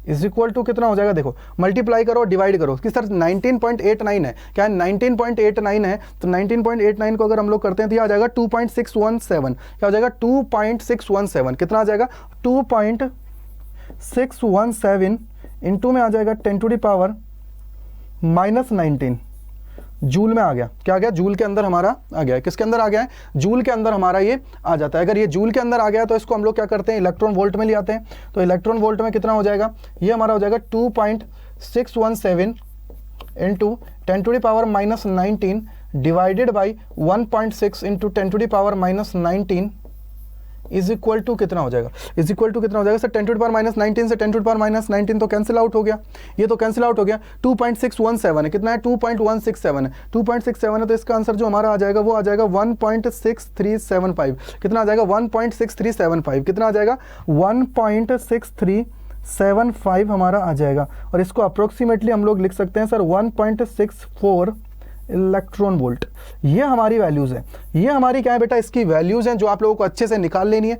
is equal to कितना हो जाएगा, देखो मल्टीप्लाई करो डिवाइड करो कि सर 19.89 है, क्या है 19.89 है। तो 19.89 को अगर हम लोग करते हैं तो ये आ जाएगा 2.617, क्या हो जाएगा 2.617, कितना आ जाएगा 2.617 इंटू में आ जाएगा 10 to the power minus 19 joule में आ गया। क्या आ गया, जूल के अंदर हमारा आ गया है। किसके अंदर आ गया है, जूल के अंदर हमारा ये आ जाता है। अगर ये जूल के अंदर आ गया तो इसको हम लोग क्या करते हैं, इलेक्ट्रॉन वोल्ट में ले आते हैं। तो इलेक्ट्रॉन वोल्ट में कितना हो जाएगा, ये हमारा हो जाएगा 2.617 into 10 to the power minus 19 divided by 1.6 into 10 to the power minus 19 is equal to कितना हो जाएगा, इज इक्वल टू कितना हो जाएगा sir 10 to the power minus 19 से 10 टू द पावर माइनस 19 तो कैंसिल आउट हो गया, ये तो कैंसिल आउट हो गया। 2.617 है, कितना है 2.167 है, 2.67 है तो इसका आंसर जो हमारा आ जाएगा वो आ जाएगा 1.6375, कितना आ जाएगा 1.6375, कितना आ जाएगा 1.6375 हमारा आ जाएगा। और इसको अप्रोक्सीमेटली हम लोग लिख सकते हैं सर 1.64 इलेक्ट्रॉन वोल्ट। ये हमारी वैल्यूज है, ये हमारी क्या है बेटा, इसकी वैल्यूज हैं जो आप लोगों को अच्छे से निकाल लेनी है।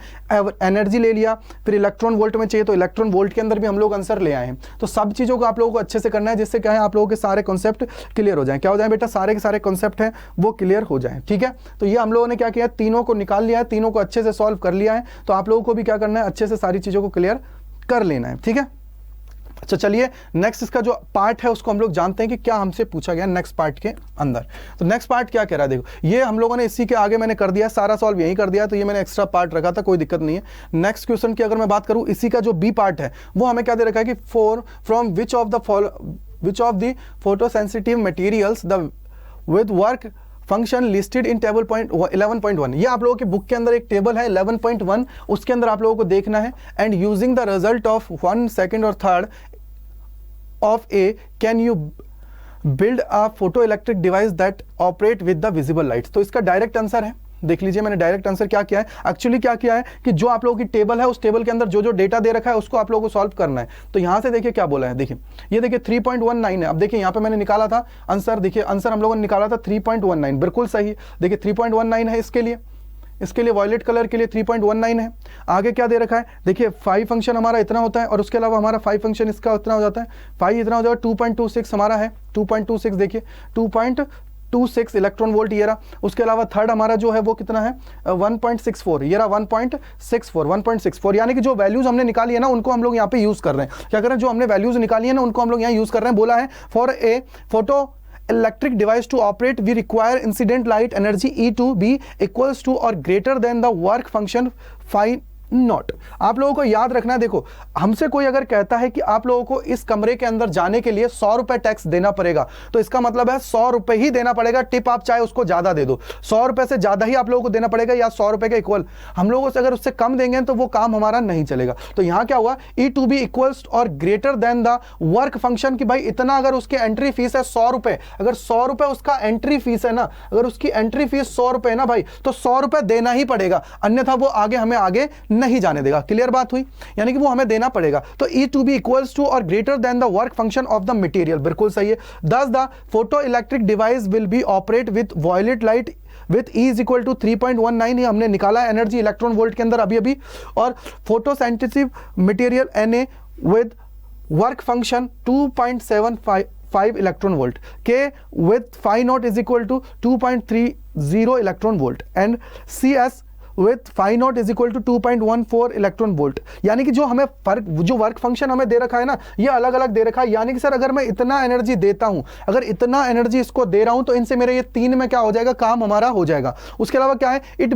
एनर्जी ले लिया, फिर इलेक्ट्रॉन वोल्ट में चाहिए तो इलेक्ट्रॉन वोल्ट के अंदर भी हम लोग आंसर ले आए हैं। तो सब चीज़ों को आप लोगों को अच्छे से करना है जिससे क्या है आप लोगों के सारे कॉन्सेप्ट क्लियर हो जाए। क्या हो जाए बेटा, सारे के सारे कॉन्सेप्ट हैं वो क्लियर हो जाए। ठीक है, तो ये हम लोगों ने क्या किया, तीनों को निकाल लिया है, तीनों को अच्छे से सॉल्व कर लिया है। तो आप लोगों को भी क्या करना है, अच्छे से सारी चीज़ों को क्लियर कर लेना है। ठीक है, अच्छा चलिए नेक्स्ट इसका जो पार्ट है उसको हम लोग जानते हैं कि क्या हमसे पूछा गया नेक्स्ट पार्ट के अंदर। तो नेक्स्ट पार्ट क्या कह रहा है, देखो ये हम लोगों ने इसी के आगे मैंने कर दिया, सारा सॉल्व यही कर दिया, तो ये मैंने एक्स्ट्रा पार्ट रखा था, कोई दिक्कत नहीं है। नेक्स्ट क्वेश्चन की अगर मैं बात करूं, इसी का जो बी पार्ट है वो हमें क्या दे रखा है कि from which of the photosensitive materials the with work function listed in table point 11.1, ये आप लोगों की बुक के अंदर एक टेबल है 11.1, उसके अंदर आप लोगों को देखना है। And using the result of 1, 2 और 3 of A can you build a photo electric device that operate with the visible light. तो इसका डायरेक्ट आंसर है, देख लीजिए मैंने डायरेक्ट आंसर क्या किया है, एक्चुअली क्या किया है कि जो आप लोगों की टेबल है उस टेबल के अंदर जो जो डेटा दे रखा है उसको आप लोगों को सॉल्व करना है। तो यहां से देखिए क्या बोला है, देखिए ये देखिए 3.19 है। अब देखिए यहां पे मैंने निकाला था आंसर, देखिए आंसर हम लोगों ने निकाला था 3.19, बिल्कुल सही। देखिए 3.19 है इसके लिए वॉयलेट कलर के लिए 3.19 है। आगे क्या दे रखा है, देखिए 5 फंक्शन हमारा इतना होता है और उसके अलावा हमारा 5 फंक्शन इसका इतना हो जाता है, 5 इतना हो जाएगा 2.26 हमारा है, 2.26 देखिए 2.26 इलेक्ट्रॉन वोल्ट ये रहा। उसके अलावा थर्ड हमारा जो है वो कितना है 1.64, ये रहा 1.64, यानी कि जो वैल्यूज हमने निकाली है ना उनको हम लोग यहाँ पे यूज कर रहे हैं। क्या कर रहे हैं, जो हमने वैल्यूज निकाली है ना उनको हम लोग यहाँ यूज कर रहे हैं। बोला है for a photo electric device to operate we require incident light energy E to be equals to or greater than the work function phi not. आप लोगों को याद रखना है, देखो हमसे कोई अगर कहता है कि आप लोगों को इस कमरे के अंदर जाने के लिए 100 रुपए टैक्स देना पड़ेगा, तो इसका मतलब है 100 रुपए ही देना पड़ेगा। टिप आप चाहे उसको ज्यादा दे दो, 100 रुपए से ज्यादा ही आप लोगों को देना पड़ेगा या 100 रुपए के इक्वल। हम लोगों से अगर उससे कम देंगे तो वो काम हमारा नहीं चलेगा। तो यहां क्या हुआ, ई टू बी इक्वल्स और greater than the work function की भाई इतना अगर उसकी एंट्री फीस है 100 रुपए, अगर 100 रुपए उसका एंट्री फीस है ना, अगर उसकी एंट्री फीस 100 रुपए है ना भाई, तो 100 रुपए देना ही पड़ेगा, अन्यथा वो आगे हमें आगे नहीं जाने देगा। क्लियर बात हुई, यानी कि वो हमें देना पड़ेगा। तो E to be equals to और greater than the work function of the material, बिल्कुल सही है। Thus the photo electric device will be operate with violet light with E is equal to 3.19 ही हमने निकाला है एनर्जी इलेक्ट्रॉन वोल्ट के अंदर अभी अभी। और photosensitive material Na with work function 2.75 electron volt, K with phi naught is equal to 2.30 electron volt and CS with phi naught is equal to 2.14 electron volt. यानी कि जो हमें जो वर्क फंक्शन हमें दे रखा है ना, ये अलग अलग दे रखा है। यानी कि सर अगर मैं इतना एनर्जी देता हूं, अगर इतना एनर्जी इसको दे रहा हूं, तो इनसे मेरे ये 3 में क्या हो जाएगा, काम हमारा हो जाएगा। उसके अलावा क्या है, it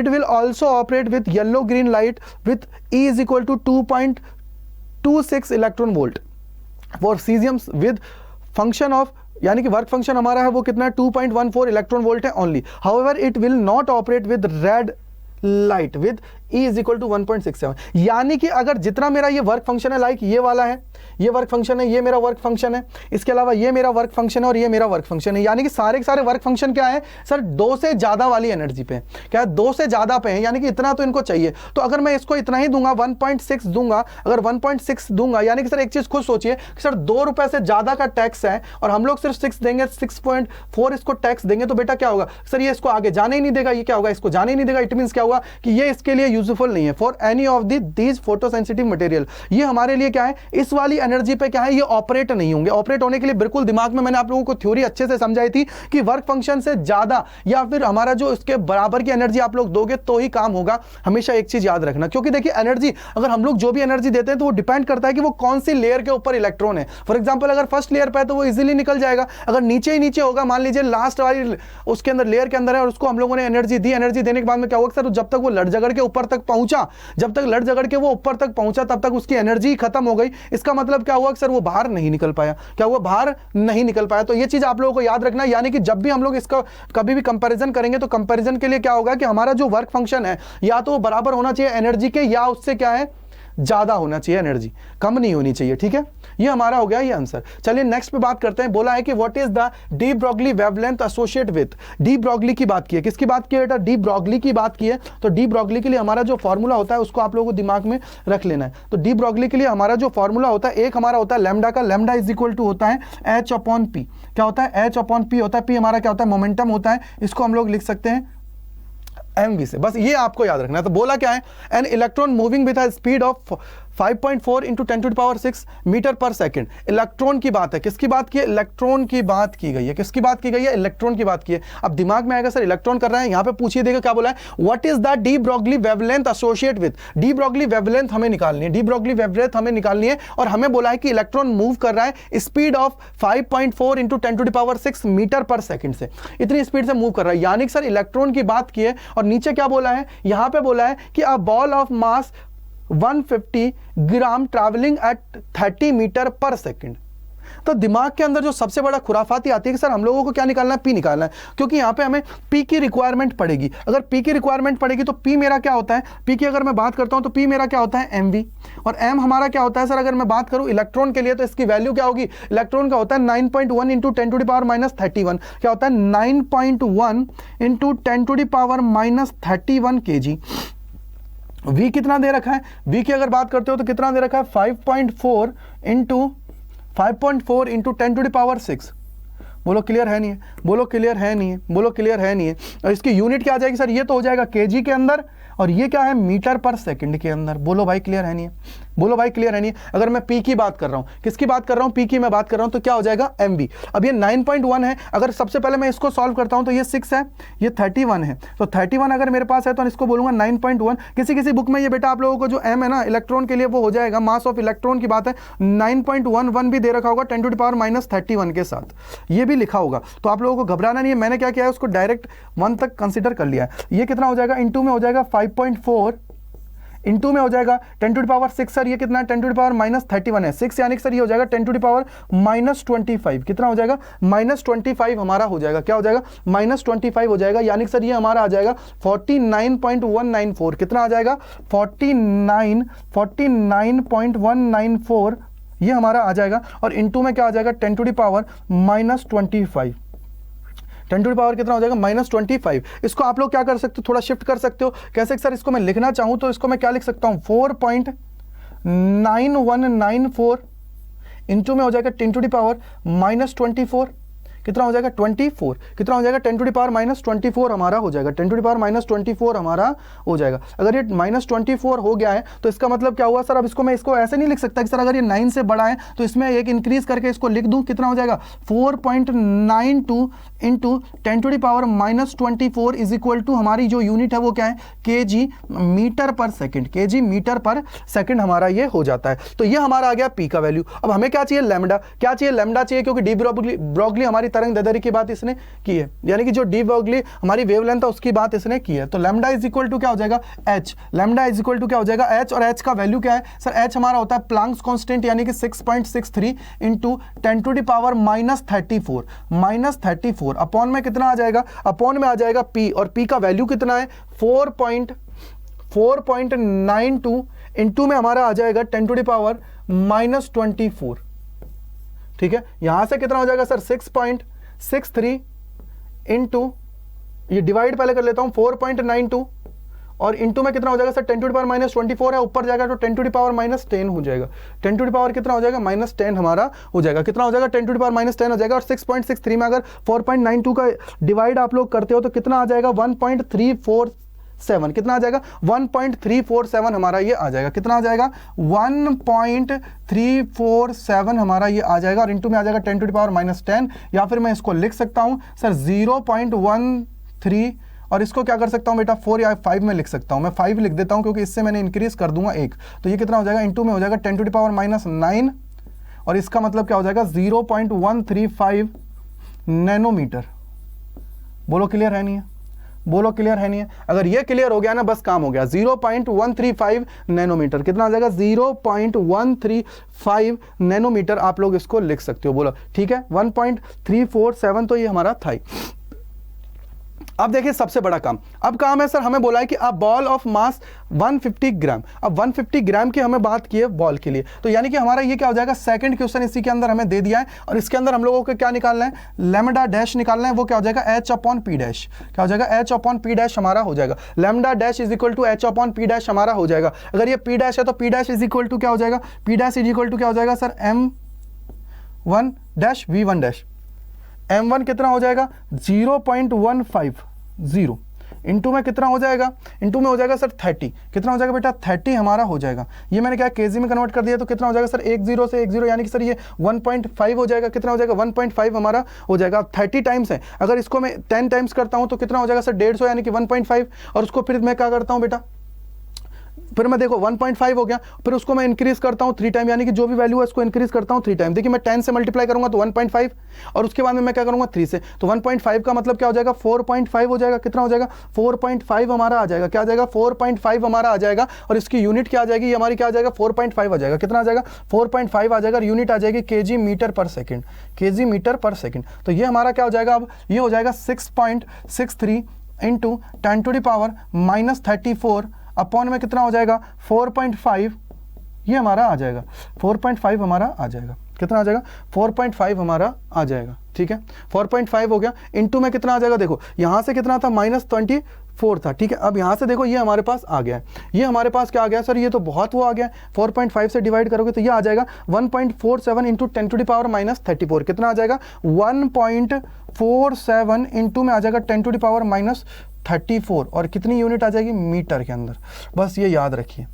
will also operate with yellow green light with E is equal to 2.26 electron volt for caesiums with function of, यानी कि वर्क फंक्शन हमारा है वो कितना है 2.14 इलेक्ट्रॉन वोल्ट है only. However it will not operate with red light with E is equal to 1.67। यानी कि अगर जितना मेरा ये वर्क फंक्शन है, लाइक ये वाला है, ये वर्क फंक्शन है, ये मेरा वर्क फंक्शन है, इसके अलावा ये मेरा वर्क फंक्शन है और ये मेरा वर्क फंक्शन है, यानी कि सारे के सारे वर्क फंक्शन क्या है सर, 2 से ज्यादा वाली एनर्जी पे, क्या है 2 से ज्यादा पे है, यानी कि इतना तो इनको चाहिए। तो अगर मैं इसको इतना ही दूंगा 1.6 दूंगा, अगर 1.6 दूंगा, यानी कि सर एक चीज खुद सोचिए कि सर 2 रुपए से ज्यादा का टैक्स है और हम लोग सिर्फ 6 देंगे, 6.4 इसको टैक्स देंगे, तो बेटा क्या होगा सर, ये इसको आगे जाने ही नहीं देगा। ये क्या होगा, इसको जाने ही नहीं देगा। इट मींस क्या हुआ कि ये इसके लिए यूजफुल नहीं है for any of these photosensitive material. ये हमारे लिए क्या है, इस वाली एनर्जी पे क्या है, ये ऑपरेट नहीं होंगे। ऑपरेट होने के लिए बिल्कुल दिमाग में मैंने आप लोगों को थ्योरी अच्छे से समझाई थी कि वर्क फंक्शन से ज्यादा या फिर हमारा जो इसके बराबर की एनर्जी आप लोग दोगे तो ही काम होगा। हमेशा एक चीज याद रखना, क्योंकि देखिए एनर्जी, अगर हम लोग जो भी एनर्जी देते हैं तो वो डिपेंड करता है कि वो कौन सी लेयर के ऊपर इलेक्ट्रॉन है। फॉर एग्जांपल अगर फर्स्ट लेयर पे है तो वो इजीली निकल जाएगा। अगर नीचे ही नीचे होगा, मान लीजिए लास्ट वाली उसके अंदर लेयर के अंदर है और उसको हम लोगों ने एनर्जी दी, एनर्जी देने के बाद में क्या होगा सर, जब तक वो लड़ झगड़ के ऊपर तक पहुंचा, जब तक लड़ झगड़ के वो ऊपर तक पहुंचा तब तक उसकी एनर्जी खत्म हो गई। इसका मतलब क्या हुआ सर, वो बाहर नहीं निकल पाया। क्या हुआ, बाहर नहीं निकल पाया। तो ये चीज आप लोगों को याद रखना, यानी कि जब भी हम लोग इसका कभी भी कंपैरिजन करेंगे तो कंपैरिजन के लिए क्या होगा कि हमारा जो वर्क फंक्शन है या तो वो बराबर होना चाहिए एनर्जी के, या उससे क्या है ज्यादा होना चाहिए, एनर्जी कम नहीं होनी चाहिए। ठीक है, ये हमारा हो गया ये आंसर। चलिए नेक्स्ट पे बात करते हैं। बोला है कि what is the de Broglie wavelength associate with. De Broglie की बात की है, किसकी बात की है बेटा, डी ब्रॉगली की बात की है। तो डी ब्रॉगली के लिए हमारा जो फॉर्मूला होता है उसको आप लोगों को दिमाग में रख लेना है। तो डी ब्रॉगली के लिए हमारा जो फॉर्मूला होता है, एक हमारा होता है लैम्डा का, लैम्डा इज इक्वल टू होता है H/P। क्या होता है, H/P होता है। P हमारा क्या होता है, मोमेंटम होता है। इसको हम लोग लिख सकते हैं mv से, बस ये आपको याद रखना है। तो बोला क्या है, an electron moving with a speed of 5.4 into 10⁶ metre per second. Electron की बात है, किसकी बात की है, इलेक्ट्रॉन की बात की गई है। किसकी बात की गई है, इलेक्ट्रॉन की बात की है। अब दिमाग में आएगा सर इलेक्ट्रॉन कर रहा है, यहां पे पूछिए देगा क्या बोला है, what is the de Broglie wavelength associate with. De Broglie wavelength हमें निकालनी है, डी ब्रॉगली वेवलेंथ हमें निकालनी है और हमें बोला है कि इलेक्ट्रॉन मूव कर रहा है speed of 5.4 into 10⁶ metre per second से, इतनी स्पीड से मूव कर रहा है। यानी कि सर इलेक्ट्रॉन की बात की है और नीचे क्या बोला है, यहां पे बोला है कि a ball of mass 150 gram travelling at 30 metre per second. तो दिमाग के अंदर जो सबसे बड़ा खुराफाती आती है कि सर हम लोगों को क्या निकालना है, पी निकालना है, क्योंकि यहाँ पे हमें पी की रिक्वायरमेंट पड़ेगी। अगर पी की रिक्वायरमेंट पड़ेगी तो पी मेरा क्या होता है, पी की अगर मैं बात करता हूँ तो पी मेरा क्या होता है एमवी, और एम हमारा क्या होता है सर, अगर मैं बात करूँ इलेक्ट्रॉन के लिए तो इसकी वैल्यू क्या होगी, इलेक्ट्रॉन का होता है 9.1 into 10 to the power minus 31, क्या होता है 9.1 into 10 to the power minus 31 kg। V कितना दे रखा है, V की अगर बात करते हो तो कितना दे रखा है 5.4 इंटू 10 टू द पावर 6। बोलो क्लियर है नहीं है, बोलो क्लियर है नहीं है, बोलो क्लियर है नहीं है। और इसकी यूनिट क्या आ जाएगी सर, ये तो हो जाएगा केजी के अंदर, और ये क्या है मीटर पर सेकंड के अंदर। बोलो भाई क्लियर है नहीं है, बोलो भाई क्लियर है नहीं है। अगर मैं पी की बात कर रहा हूं, किसकी बात कर रहा हूं, पी की मैं बात कर रहा हूं, तो क्या हो जाएगा एमवी। अब ये 9.1 है, अगर सबसे पहले मैं इसको सॉल्व करता हूं तो ये 6 है, ये 31 है, तो 31 अगर मेरे पास है तो इसको बोलूंगा 9.1। किसी किसी बुक में ये बेटा आप लोगों को जो एम है ना इलेक्ट्रॉन के लिए वो हो जाएगा, मास ऑफ इलेक्ट्रॉन की बात है 9.11 भी दे रखा होगा 10 टू द पावर माइनस 31 के साथ, ये भी लिखा होगा। तो आप लोगों को घबराना नहीं है, मैंने क्या किया है उसको डायरेक्ट 1 तक कंसिडर कर लिया है। ये कितना हो जाएगा, इनटू में हो जाएगा 5.4, इनटू में हो जाएगा 10 टू द पावर 6, सर ये कितना है 10 टू द पावर माइनस 31 है, 6 यानी कि सर ये हो जाएगा 10 टू द पावर माइनस 25। कितना हो जाएगा माइनस 25 हमारा हो जाएगा, क्या हो जाएगा माइनस 25 हो जाएगा, यानी कि सर ये हमारा आ जाएगा 49.194। कितना आ जाएगा 49.194 ये हमारा आ जाएगा, और इनटू में क्या आ जाएगा 10 to the power minus 25। 10 to the power कितना हो जाएगा माइनस 25। इसको आप लोग क्या कर सकते हो, थोड़ा शिफ्ट कर सकते हो। कैसे सर, इसको मैं लिखना चाहूं तो इसको मैं क्या लिख सकता हूं 4.9194 इंटू में हो जाएगा 10 टू द पावर माइनस 24। कितना हो जाएगा 24, कितना हो जाएगा 10 टू द पावर माइनस 24 हमारा हो जाएगा, 10 टू द पावर माइनस 24 हमारा हो जाएगा। अगर ये माइनस 24 हो गया है तो इसका मतलब क्या हुआ सर, अब इसको मैं इसको ऐसे नहीं लिख सकता कि सर अगर ये 9 से बड़ा है तो इसमें एक इंक्रीज करके इसको लिख दूं, कितना हो जाएगा 4.92 into 10 to the power minus 24 is equal to हमारी जो यूनिट है वो क्या है KG metre per second, KG metre per second हमारा ये हो जाता है। तो ये हमारा आ गया पी का वैल्यू। अब हमें क्या चाहिए लैम्डा, क्या चाहिए लैम्डा चाहिए, क्योंकि डी ब्रोगली हमारी तरंग दैर्ध्य की बात इसने की है, यानी कि जो डी ब्रोगली हमारी वेवलेंथ है उसकी बात इसने की है। तो लैम्डा इज इक्वल टू क्या हो जाएगा H, lambda is equal to क्या हो जाएगा एच, और एच का वैल्यू क्या है सर, एच हमारा होता है प्लांक्स कांस्टेंट यानी कि 6.63 into 10 to the power minus 34 upon में कितना आ जाएगा, अपॉन में आ जाएगा पी, और पी का वैल्यू कितना है 4.92 इंटू में हमारा आ जाएगा 10 टू द पावर माइनस 24। ठीक है, यहां से कितना हो जाएगा सर 6.63 इंटू, ये डिवाइड पहले कर लेता हूं 4.92 और इंटू में कितना हो जाएगा sir 10 to the power minus 24 है, ऊपर जाएगा तो 10 टू द पावर माइनस 10 हो जाएगा। 10 टू द पावर कितना हो जाएगा माइनस 10 हमारा हो जाएगा, कितना हो जाएगा 10 टू द पावर माइनस 10 हो जाएगा। और 6.63 में अगर 4.92 का डिवाइड आप लोग करते हो तो कितना आ जाएगा 1.347, कितना आ जाएगा 1.347 हमारा ये आ जाएगा, कितना आ जाएगा 1.347 हमारा ये आ जाएगा, और इंटू में आ जाएगा 10 टू द पावर माइनस 10, या फिर मैं इसको लिख सकता हूं सर 0.13, और इसको क्या कर सकता हूं बेटा 4 या 5 में लिख सकता हूं, मैं 5 लिख देता हूं क्योंकि इससे मैंने इंक्रीज कर दूंगा 1, तो ये कितना हो जाएगा इंटू में हो जाएगा 10 टू द पावर माइनस 9, और इसका मतलब क्या हो जाएगा 0.135 नैनोमीटर। बोलो क्लियर है नहीं है, बोलो क्लियर है नहीं है। अगर ये क्लियर हो गया ना बस काम हो गया। 0.135 नैनोमीटर कितना आ जाएगा 0.135 नैनोमीटर आप लोग इसको लिख सकते हो। बोलो ठीक है 1.347 तो ये हमारा था। अब देखिए सबसे बड़ा काम, अब काम है सर हमें बोला है कि अब बॉल ऑफ मास 150 ग्राम, अब 150 ग्राम की हमें बात की है बॉल के लिए, तो यानी कि हमारा ये क्या हो जाएगा सेकंड क्वेश्चन इसी के अंदर हमें दे दिया है, और इसके अंदर हम लोगों को क्या निकालना है लैम्डा डैश निकालना है, वो क्या हो जाएगा एच अपॉन पी डैश, क्या हो जाएगा एच अपॉन पी डैश हमारा हो जाएगा। Lambda dash is equal to H upon P dash हमारा हो जाएगा। अगर ये पी डैश है तो P dash is equal to क्या हो जाएगा, P dash is equal to क्या हो जाएगा sir M1 dash V1 dash, M1 कितना हो जाएगा 0.150 इंटू में कितना हो जाएगा, इंटू में हो जाएगा सर 30, कितना हो जाएगा बेटा 30 हमारा हो जाएगा। ये मैंने क्या केजी में कन्वर्ट कर दिया तो कितना हो जाएगा सर 10 से 10 यानी कि सर ये 1.5 हो जाएगा, कितना हो जाएगा 1.5 हमारा हो जाएगा। 30 टाइम्स है, अगर इसको मैं 10 टाइम्स करता हूं तो कितना हो जाएगा सर 150 यानी कि 1.5, और उसको फिर मैं क्या करता हूं बेटा फिर मैं देखो 1.5 हो गया, फिर उसको मैं इंक्रीज करता हूँ 3 टाइम, यानी कि जो भी वैल्यू है इसको इंक्रीज करता हूँ 3 टाइम। देखिए मैं 10 से मल्टीप्लाई करूंगा तो 1.5, और उसके बाद में मैं क्या करूंगा 3 से, तो 1.5 का मतलब क्या हो जाएगा 4.5 हो जाएगा। कितना हो जाएगा 4.5 हमारा आ जाएगा। क्या आ जाएगा 4.5 हमारा आ जाएगा, और इसकी यूनिट क्या आ जाएगी, ये हमारी क्या आ जाएगा 4.5 आ जाएगा। कितना आ जाएगा 4.5 आ जाएगा, और यूनिट आ जाएगी KG metre per second, KG metre per second. तो ये हमारा क्या हो जाएगा, अब ये हो जाएगा 6.63 इंटू 10⁻⁻34 अपॉन में कितना हो जाएगा 4.5, ये हमारा आ जाएगा 4.5 हमारा आ जाएगा। कितना आ जाएगा 4.5 हमारा आ जाएगा। ठीक है 4.5 हो गया, इंटू में कितना आ जाएगा, देखो यहाँ से कितना था -24 था। ठीक है, अब यहाँ से देखो ये हमारे पास आ गया है, ये हमारे पास क्या आ गया सर, ये तो बहुत वो आ गया है। 4.5 से डिवाइड करोगे तो ये आ जाएगा 1.47 इंटू 10⁻⁻34। कितना आ जाएगा 1.47 इंटू में आ जाएगा 10⁻⁻34, और कितनी यूनिट आ जाएगी मीटर के अंदर। बस ये याद रखिए।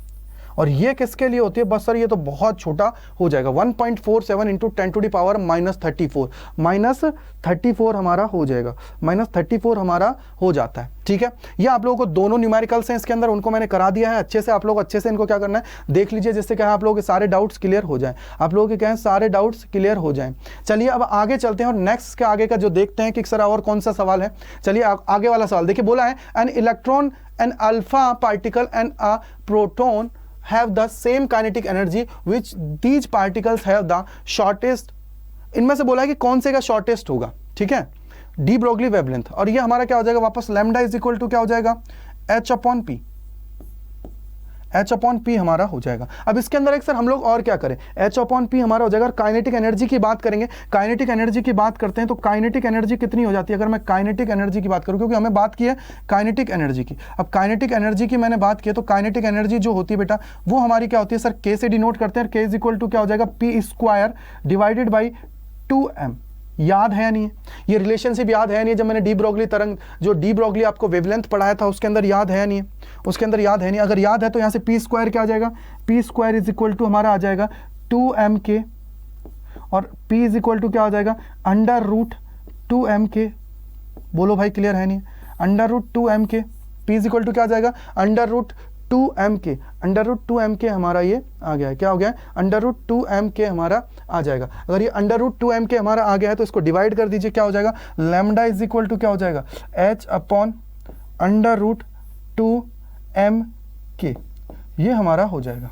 और ये किसके लिए होती है, बस सर ये तो बहुत छोटा हो जाएगा 1.47 इंटू 10⁻⁻34 -34 हमारा हो जाएगा, -34 हमारा हो जाता है। ठीक है, ये आप लोगों को दोनों न्यूमेरिकल्स हैं इसके अंदर, उनको मैंने करा दिया है अच्छे से। आप लोग अच्छे से इनको क्या करना है देख लीजिए, जिससे क्या है आप लोगों के सारे डाउट्स क्लियर हो जाएं, आप लोगों के क्या है सारे डाउट्स क्लियर हो जाएं। चलिए अब आगे चलते हैं और नेक्स्ट के आगे का जो देखते हैं कि सर और कौन सा सवाल है। चलिए आगे वाला सवाल देखिए, बोला है an electron an alpha particle and a proton have the same kinetic energy which these particles have the shortest, इनमें से बोला है कि कौन से का शॉर्टेस्ट होगा। ठीक है, डी ब्रोगली वेवलेंथ, और ये हमारा क्या हो जाएगा वापस लैम्डा इज इक्वल टू क्या हो जाएगा H/P, H/P हमारा हो जाएगा। अब इसके अंदर एक सर हम लोग और क्या करें, H/P हमारा हो जाएगा। काइनेटिक एनर्जी की बात करेंगे, काइनेटिक एनर्जी की बात करते हैं तो काइनेटिक एनर्जी कितनी हो जाती है, अगर मैं काइनेटिक एनर्जी की बात करूं, क्योंकि हमें बात की है काइनेटिक एनर्जी की। अब काइनेटिक एनर्जी की मैंने बात की है, तो काइनेटिक एनर्जी जो होती है बेटा वो हमारी क्या होती है सर, K से डिनोट करते हैं। K इज इक्वल टू क्या हो जाएगा P² डिवाइडेड बाई 2m। याद है या नहीं है, ये रिलेशनशिप याद है या नहीं है, जब मैंने डी ब्रोगली तरंग, जो डी ब्रोगली आपको वेवलेंथ पढ़ाया था उसके अंदर याद है या नहीं है, उसके अंदर याद है नहीं। अगर याद है तो यहाँ से P² क्या आ जाएगा, P² इज इक्वल टू हमारा आ जाएगा 2mk, और P इज इक्वल टू क्या हो जाएगा √2mk। बोलो भाई क्लियर है नहीं, √2mk। P is equal to क्या आ जाएगा √2mk, √2mk हमारा ये आ गया है। क्या हो गया है √2mk हमारा आ जाएगा। अगर ये √2mk हमारा आ गया है तो इसको डिवाइड कर दीजिए, क्या हो जाएगा लैम्डा इज इक्वल टू क्या हो जाएगा H/√2mk, ये हमारा हो जाएगा।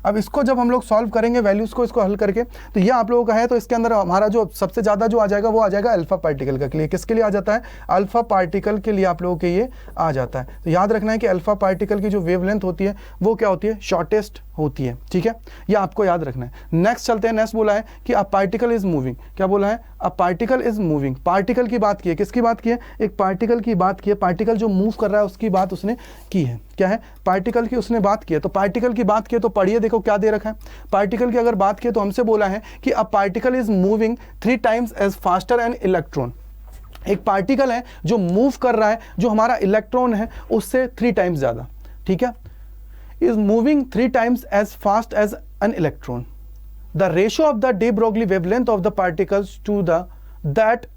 अब इसको जब हम लोग सॉल्व करेंगे वैल्यूज को, इसको हल करके, तो ये आप लोगों का है, तो इसके अंदर हमारा जो सबसे ज़्यादा जो आ जाएगा वो आ जाएगा अल्फा पार्टिकल का। लिए किसके लिए आ जाता है, अल्फा पार्टिकल के लिए आप लोगों के ये आ जाता है। तो याद रखना है कि अल्फा पार्टिकल की जो वेवलेंथ होती है वो क्या होती है, शॉर्टेस्ट होती है। ठीक है, ये आपको याद रखना है। नेक्स्ट चलते हैं, नेक्स्ट बोला है कि अ पार्टिकल इज मूविंग। क्या बोला है, अ पार्टिकल इज मूविंग। पार्टिकल की बात की है, किसकी बात की है, एक पार्टिकल की बात की है, पार्टिकल जो मूव कर रहा है उसकी बात उसने की है। क्या है, पार्टिकल की उसने बात की है। तो पार्टिकल की बात की है तो पढ़िए, देखो क्या दे रखा है। पार्टिकल की अगर बात की है तो हमसे बोला है कि a particle is moving 3 times as faster an electron. एक पार्टिकल है जो मूव कर रहा है, जो हमारा इलेक्ट्रॉन है उससे 3 टाइम्स ज़्यादा। ठीक है, is moving 3 times as fast as an electron. The ratio of the de Broglie wavelength of the particles to that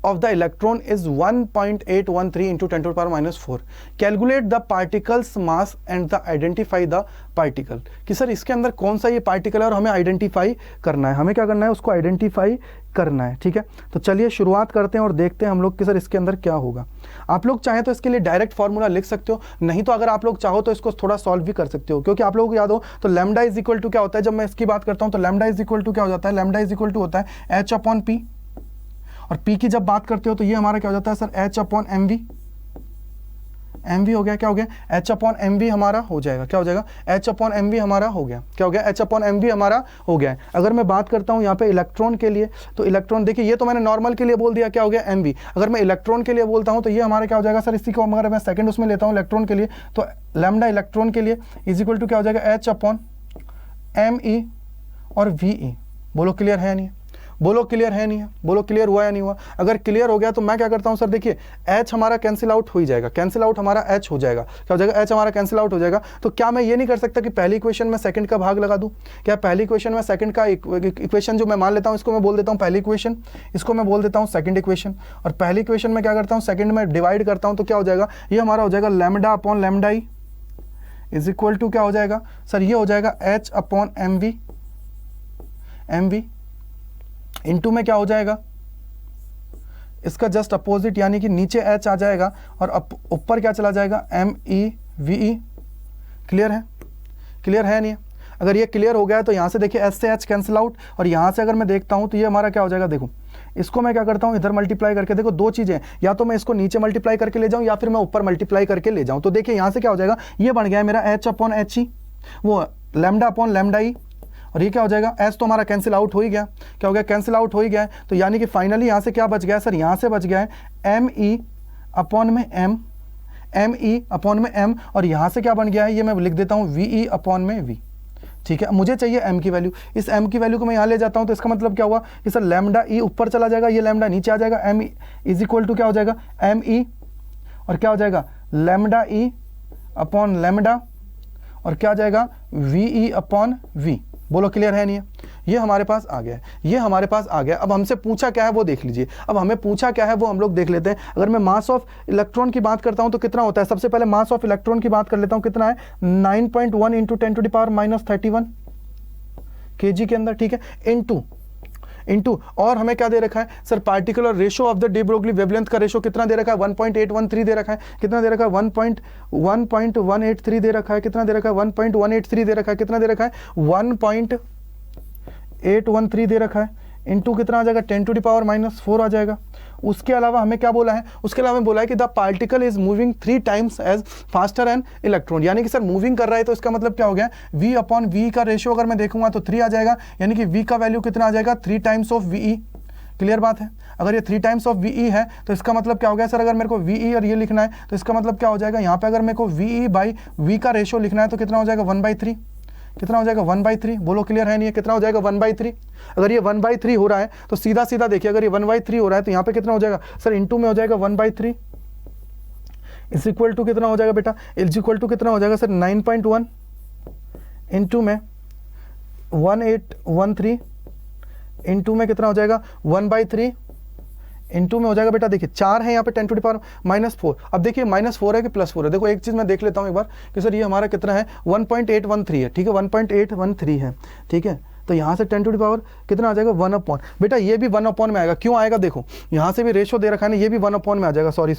of the electron is 1.813 into 10⁻⁻4. Calculate the particle's mass and the identify the particle. कि sir इसके अंदर कौन सा ये particle है और हमें identify करना है, हमें क्या करना है उसको आइडेंटिफाई करना है। ठीक है, तो चलिए शुरुआत करते हैं और देखते हैं हम लोग कि सर इसके अंदर क्या होगा। आप लोग चाहें तो इसके लिए डायरेक्ट फार्मूला लिख सकते हो, नहीं तो अगर आप लोग चाहो तो इसको थोड़ा सॉल्व भी कर सकते हो, क्योंकि आप लोगों को याद हो तो लैम्डा इज इक्वल टू क्या होता है, जब मैं इसकी बात करता हूं तो लैम्डा इज इक्वल टू क्या हो जाता है, लैम्डा इज इक्वल टू होता है H/P, और P की जब बात करते हो तो ये हमारा क्या हो जाता है सर H/mv। mv हो गया, क्या हो गया H/mv हमारा हो जाएगा। क्या हो जाएगा H/mv हमारा हो गया। क्या हो गया H/mv हमारा हो गया है। अगर मैं बात करता हूँ यहाँ पे इलेक्ट्रॉन के लिए, तो इलेक्ट्रॉन देखिए ये तो मैंने नॉर्मल के लिए बोल दिया, क्या हो गया mv। अगर मैं इलेक्ट्रॉन के लिए बोलता हूँ तो ये हमारा क्या हो जाएगा सर, इसी को अगर मैं सेकंड उसमें लेता हूँ इलेक्ट्रॉन के लिए, तो लैम्डा इलेक्ट्रॉन के लिए इज इक्वल टू क्या हो जाएगा H/me और ve। बोलो क्लियर है नहीं, बोलो क्लियर है नहीं है, बोलो क्लियर हुआ या नहीं हुआ। अगर क्लियर हो गया तो मैं क्या करता हूं सर, देखिए H हमारा कैंसिल आउट हो ही जाएगा, कैंसिल आउट हमारा H हो जाएगा। क्या हो जाएगा H हमारा कैंसिल आउट हो जाएगा। तो क्या मैं ये नहीं कर सकता कि पहली इक्वेशन में सेकंड का भाग लगा दूं, क्या पहली इक्वेशन में सेकंड का इक्वेशन जो मैं मान लेता हूं इसको मैं बोल देता हूं पहली इक्वेशन, इसको मैं बोल देता हूं सेकंड इक्वेशन, और पहली इक्वेशन में क्या करता हूं सेकंड में डिवाइड करता हूं, तो क्या हो जाएगा ये हमारा हो जाएगा lambda upon lambda E is equal to क्या हो जाएगा सर, ये हो जाएगा h upon M V into में क्या हो जाएगा, इसका जस्ट अपोजिट, यानी कि नीचे h आ जाएगा और ऊपर क्या चला जाएगा, MEVE। क्लियर है, क्लियर है नहीं है? अगर ये क्लियर हो गया तो यहाँ से देखिए h से h कैंसिल आउट, और यहाँ से अगर मैं देखता हूँ तो ये हमारा क्या हो जाएगा, देखो इसको मैं क्या करता हूँ इधर मल्टीप्लाई करके, देखो दो चीज़ें, या तो मैं इसको नीचे मल्टीप्लाई करके ले जाऊँ या फिर मैं ऊपर मल्टीप्लाई करके ले जाऊँ। तो देखिए यहाँ से क्या हो जाएगा, ये बन गया है मेरा h अपॉन एच ई, वो लैम्डा अपॉन लैम्डा ई, और ये क्या हो जाएगा, s तो हमारा कैंसिल आउट हो ही गया, क्या हो गया, कैंसिल आउट हो ही गया है। तो यानी कि फाइनली यहाँ से क्या बच गया सर, यहाँ से बच गया है ME अपॉन में M, ME अपॉन में M, और यहाँ से क्या बन गया है, ये मैं लिख देता हूँ VE अपॉन में V। ठीक है, मुझे चाहिए m की वैल्यू, इस m की वैल्यू को मैं यहाँ ले जाता हूँ, तो इसका मतलब क्या हुआ कि सर लैम्डा ई ऊपर चला जाएगा, ये लैम्डा नीचे आ जाएगा, m इज इक्वल टू क्या हो जाएगा ME, और क्या हो जाएगा लैम्डा ई अपॉन लैम्डा, और क्या आ जाएगा VE अपॉन V। बोलो क्लियर है नहीं है? ये हमारे पास आ गया है, ये हमारे पास आ गया। अब हमसे पूछा क्या है वो देख लीजिए, अब हमें पूछा क्या है वो हम लोग देख लेते हैं। अगर मैं मास ऑफ इलेक्ट्रॉन की बात करता हूं तो कितना होता है, सबसे पहले मास ऑफ इलेक्ट्रॉन की बात कर लेता हूं, कितना है 9.1 इंटू 10⁻³ kg के अंदर। ठीक है, इनटू और हमें क्या दे रखा है sir, particular ratio of the de Broglie wavelength का रेशो कितना दे रखा है 1.813 दे रखा है, कितना दे रखा है 1.183 दे रखा है, कितना दे रखा है 1.183 दे रखा है, कितना दे रखा है 1.813 दे रखा है, इनटू कितना आ जाएगा 10⁻⁴ आ जाएगा। उसके अलावा हमें क्या बोला है, उसके अलावा हमें बोला है कि the particle is moving 3 times as faster an electron, यानी कि सर मूविंग कर रहा है, तो इसका मतलब क्या हो गया, v अपॉन v का रेशियो अगर मैं देखूंगा तो 3 आ जाएगा, यानी कि v का वैल्यू कितना आ जाएगा 3 टाइम्स ऑफ VE। क्लियर बात है, अगर ये 3 टाइम्स ऑफ VE है तो इसका मतलब क्या हो गया सर, अगर मेरे को VE और ये लिखना है तो इसका मतलब क्या हो जाएगा, यहाँ पे अगर मेरे को VE बाई v का रेशियो लिखना है तो कितना हो जाएगा 1/3, कितना हो जाएगा 1/3। बोलो क्लियर है नहीं है, कितना हो जाएगा 1/3। अगर ये 1/3 हो रहा है तो सीधा सीधा देखिए, अगर ये 1/3 हो रहा है तो यहाँ पे कितना हो जाएगा सर, इनटू में हो जाएगा 1/3 इज इक्वल टू कितना हो जाएगा बेटा, इज इक्वल टू कितना हो जाएगा सर 9.1 इनटू में 1813 इनटू में कितना हो जाएगा 1/3 इनटू में हो जाएगा बेटा, देखिए 4 है यहाँ पे 10⁻⁴। अब देखिए -4 है कि +4 है, देखो एक चीज़ मैं देख लेता हूँ एक बार कि सर ये हमारा कितना है 1.813 है। ठीक है, 1.813 है। ठीक है, तो यहाँ से 10⁻ कितना आ जाएगा 1/, बेटा ये भी 1/, में आएगा। क्यों आएगा, देखो यहाँ से भी रेशो दे रखा है ना, ये भी 1/, में आ जाएगा। सॉरी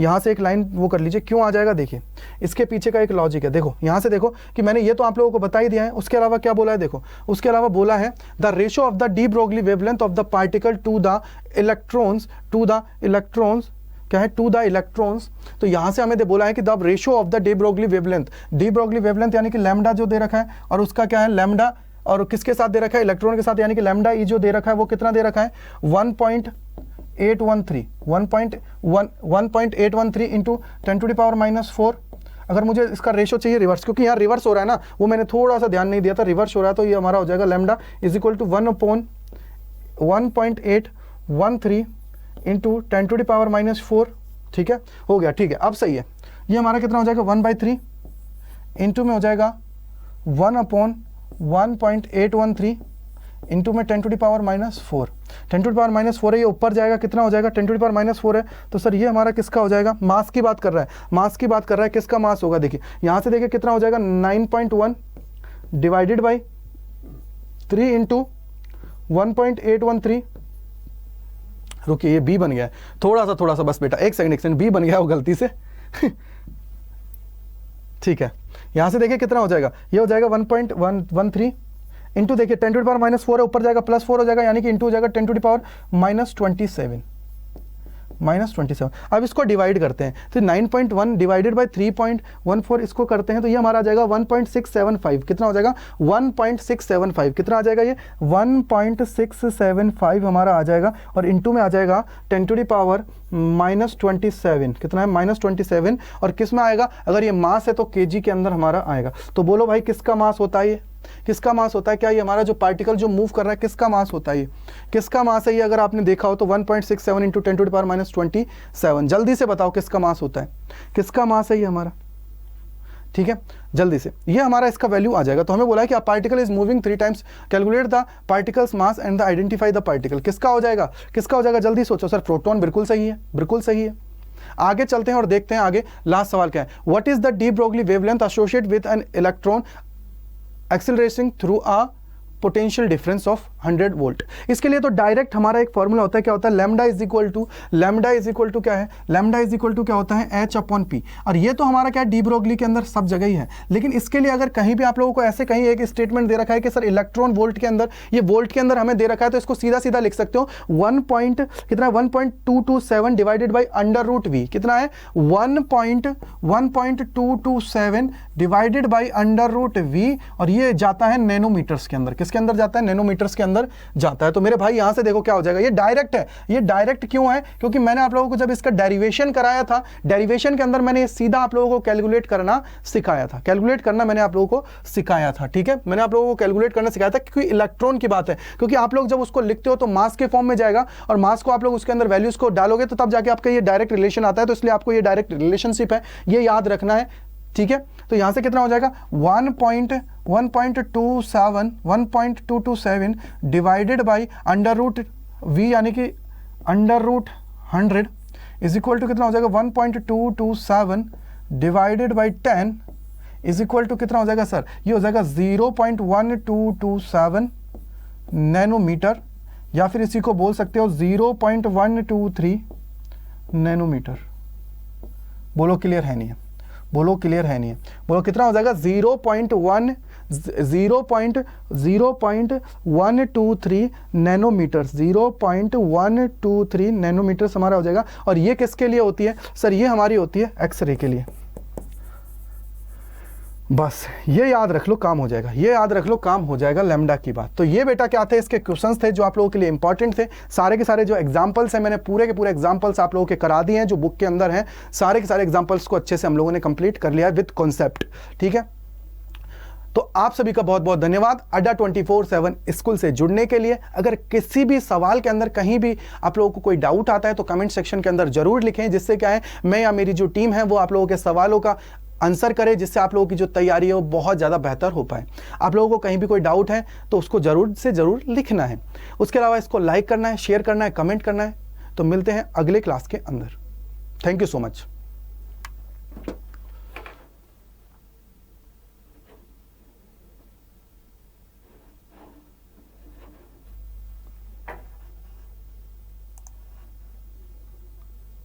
यहाँ से एक लाइन वो कर लीजिए, क्यों आ जाएगा देखिए, इसके पीछे का एक लॉजिक है। देखो यहाँ से देखो कि मैंने ये तो आप लोगों को बता ही दिया है, उसके अलावा क्या बोला है, देखो उसके अलावा बोला है the ratio of the de Broglie wavelength of the particle to the electrons क्या है, टू द इलेक्ट्रॉन्स। तो यहाँ से हमें बोला है कि the ratio of the de Broglie wavelength यानी कि लैम्डा जो दे रखा है, और उसका क्या है लैम्डा, और किसके साथ दे रखा है, इलेक्ट्रॉन के साथ, यानी कि लैम्डा ई जो दे रखा है वो कितना दे रखा है 1.813 इंटू 10⁻⁴। अगर मुझे इसका रेशो चाहिए रिवर्स, क्योंकि यहाँ रिवर्स हो रहा है ना, वो मैंने थोड़ा सा ध्यान नहीं दिया था, रिवर्स हो रहा है, तो ये हमारा हो जाएगा lambda is equal to 1.813 into 10⁻⁴। ठीक है, हो गया। ठीक है, अब सही है, ये हमारा कितना हो जाएगा 1/3 इंटू में हो जाएगा 1/1.813 इंटू में 10⁻⁴। 10⁻⁴ है, ये ऊपर जाएगा, कितना हो जाएगा 10⁻⁴ है। तो सर ये हमारा किसका हो जाएगा, मास की बात कर रहा है, मास की बात कर रहा है, किसका मास होगा, देखिए यहाँ से देखिए कितना हो जाएगा 9.1 डिवाइडेड बाई 3 इंटू 1.813। रुकिए, ये बी बन गया है, थोड़ा सा बस बेटा, एक सेकंड बी बन गया वो गलती से ठीक है, यहाँ से देखिए कितना हो जाएगा, ये हो जाएगा 1.113 इंटू देखिए 10⁻⁴ है, ऊपर जाएगा +4 हो जाएगा, यानी कि इंटू हो जाएगा 10⁻⁻27। अब इसको डिवाइड करते हैं, तो 9.1 डिवाइडेड बाई 3.14 इसको करते हैं, तो ये हमारा आ जाएगा 1.675। कितना हो जाएगा 1.675, कितना आ जाएगा ये 1.675 हमारा आ जाएगा, और इंटू में आ जाएगा 10⁻⁻27। कितना है -27, और किस में आएगा, अगर ये मास है तो केजी के अंदर हमारा आएगा। तो बोलो भाई किसका मास होता है ये, किसका मास होता है, क्या ये हमारा जो पार्टिकल जो मूव कर रहा है किसका मास होता है, ये किसका मास है, ये अगर आपने देखा हो तो 1.67 इंटू 10⁻⁻27। जल्दी से बताओ किसका मास होता है, किसका मास है ये हमारा। ठीक है, जल्दी से, ये हमारा इसका वैल्यू आ जाएगा। तो हमें बोला है कि a particle is moving 3 times, calculate the particles mass and the identify the particle. किसका हो जाएगा, किसका हो जाएगा, जल्दी सोचो सर। प्रोटॉन, बिल्कुल सही है, बिल्कुल सही है। आगे चलते हैं और देखते हैं आगे लास्ट सवाल क्या है। What is the de Broglie wavelength associate with an electron accelerating through a potential difference of 100 volt. इसके लिए तो डायरेक्ट हमारा एक फॉर्मूला होता है, क्या होता है, लैम्डा इज इक्वल टू क्या है, लैम्डा इज इक्वल टू क्या होता है, एच अपॉन पी। और ये तो हमारा क्या है, डी ब्रोगली के अंदर सब जगह ही है। लेकिन इसके लिए अगर कहीं भी आप लोगों को ऐसे कहीं एक स्टेटमेंट दे रखा है कि सर इलेक्ट्रॉन वोल्ट के अंदर, ये वोल्ट के अंदर हमें दे रखा है, तो इसको सीधा सीधा लिख सकते हो 1.227 divided by under root V. कितना है, 1.227 divided by under root V, और ये जाता है नैनोमीटर्स के अंदर। किसके अंदर जाता है, नैनोमीटर्स के अंदर जाता है। तो मेरे भाई यहां से देखो क्या हो जाएगा, ये डायरेक्ट है। ये डायरेक्ट क्यों है, क्योंकि मैंने आप लोगों को जब इसका डेरिवेशन कराया था, डेरिवेशन के अंदर मैंने सीधा आप लोगों को कैलकुलेट करना सिखाया था, कैलकुलेट करना मैंने आप लोगों को सिखाया था। ठीक है, मैंने आप लोगों को कैलकुलेट करना सिखाया था, क्योंकि इलेक्ट्रॉन की बात है। क्योंकि आप लोग जब उसको लिखते हो तो मास के फॉर्म में जाएगा, और मास को आप लोग उसके अंदर वैल्यूज को डालोगे तो तब जाके आपका ये डायरेक्ट रिलेशन आता है। तो इसलिए आपको ये डायरेक्ट रिलेशनशिप है, ये याद रखना है। ठीक है, तो यहां से कितना हो जाएगा, 1.227 divided by under root V, यानी कि under root 100 is equal to कितना हो जाएगा, 1.227 divided by 10 is equal to कितना हो जाएगा सर, ये हो जाएगा 0.1227 नैनोमीटर, या फिर इसी को बोल सकते हो 0.123 नैनोमीटर। बोलो क्लियर है नहीं है, बोलो क्लियर है नहीं है, बोलो कितना हो जाएगा, 0.123 नैनोमीटर, 0.123 नैनोमीटर हमारा हो जाएगा। और ये किसके लिए होती है सर, ये हमारी होती है एक्सरे के लिए। बस ये याद रख लो, काम हो जाएगा, ये याद रख लो, काम हो जाएगा लैम्डा की बात। तो ये बेटा क्या थे, इसके क्वेश्चंस थे जो आप लोगों के लिए इंपॉर्टेंट थे। सारे के सारे जो एग्जांपल्स हैं, मैंने पूरे के पूरे एग्जांपल्स आप लोगों के करा दिए हैं जो बुक के अंदर हैं। सारे के सारे एग्जांपल्स को अच्छे से हम लोगों ने कंप्लीट कर लिया है विद कॉन्सेप्ट। ठीक है, तो आप सभी का बहुत बहुत धन्यवाद अड्डा 24/7 स्कूल से जुड़ने के लिए। अगर किसी भी सवाल के अंदर कहीं भी आप लोगों को कोई डाउट आता है तो कमेंट सेक्शन के अंदर जरूर लिखें, जिससे क्या है, मैं या मेरी जो टीम है वो आप लोगों के सवालों का आंसर करे, जिससे आप लोगों की जो तैयारी है वो बहुत ज़्यादा बेहतर हो पाए। आप लोगों को कहीं भी कोई डाउट है तो उसको ज़रूर से ज़रूर लिखना है। उसके अलावा इसको लाइक करना है, शेयर करना है, कमेंट करना है। तो मिलते हैं अगले क्लास के अंदर। Thank you so much.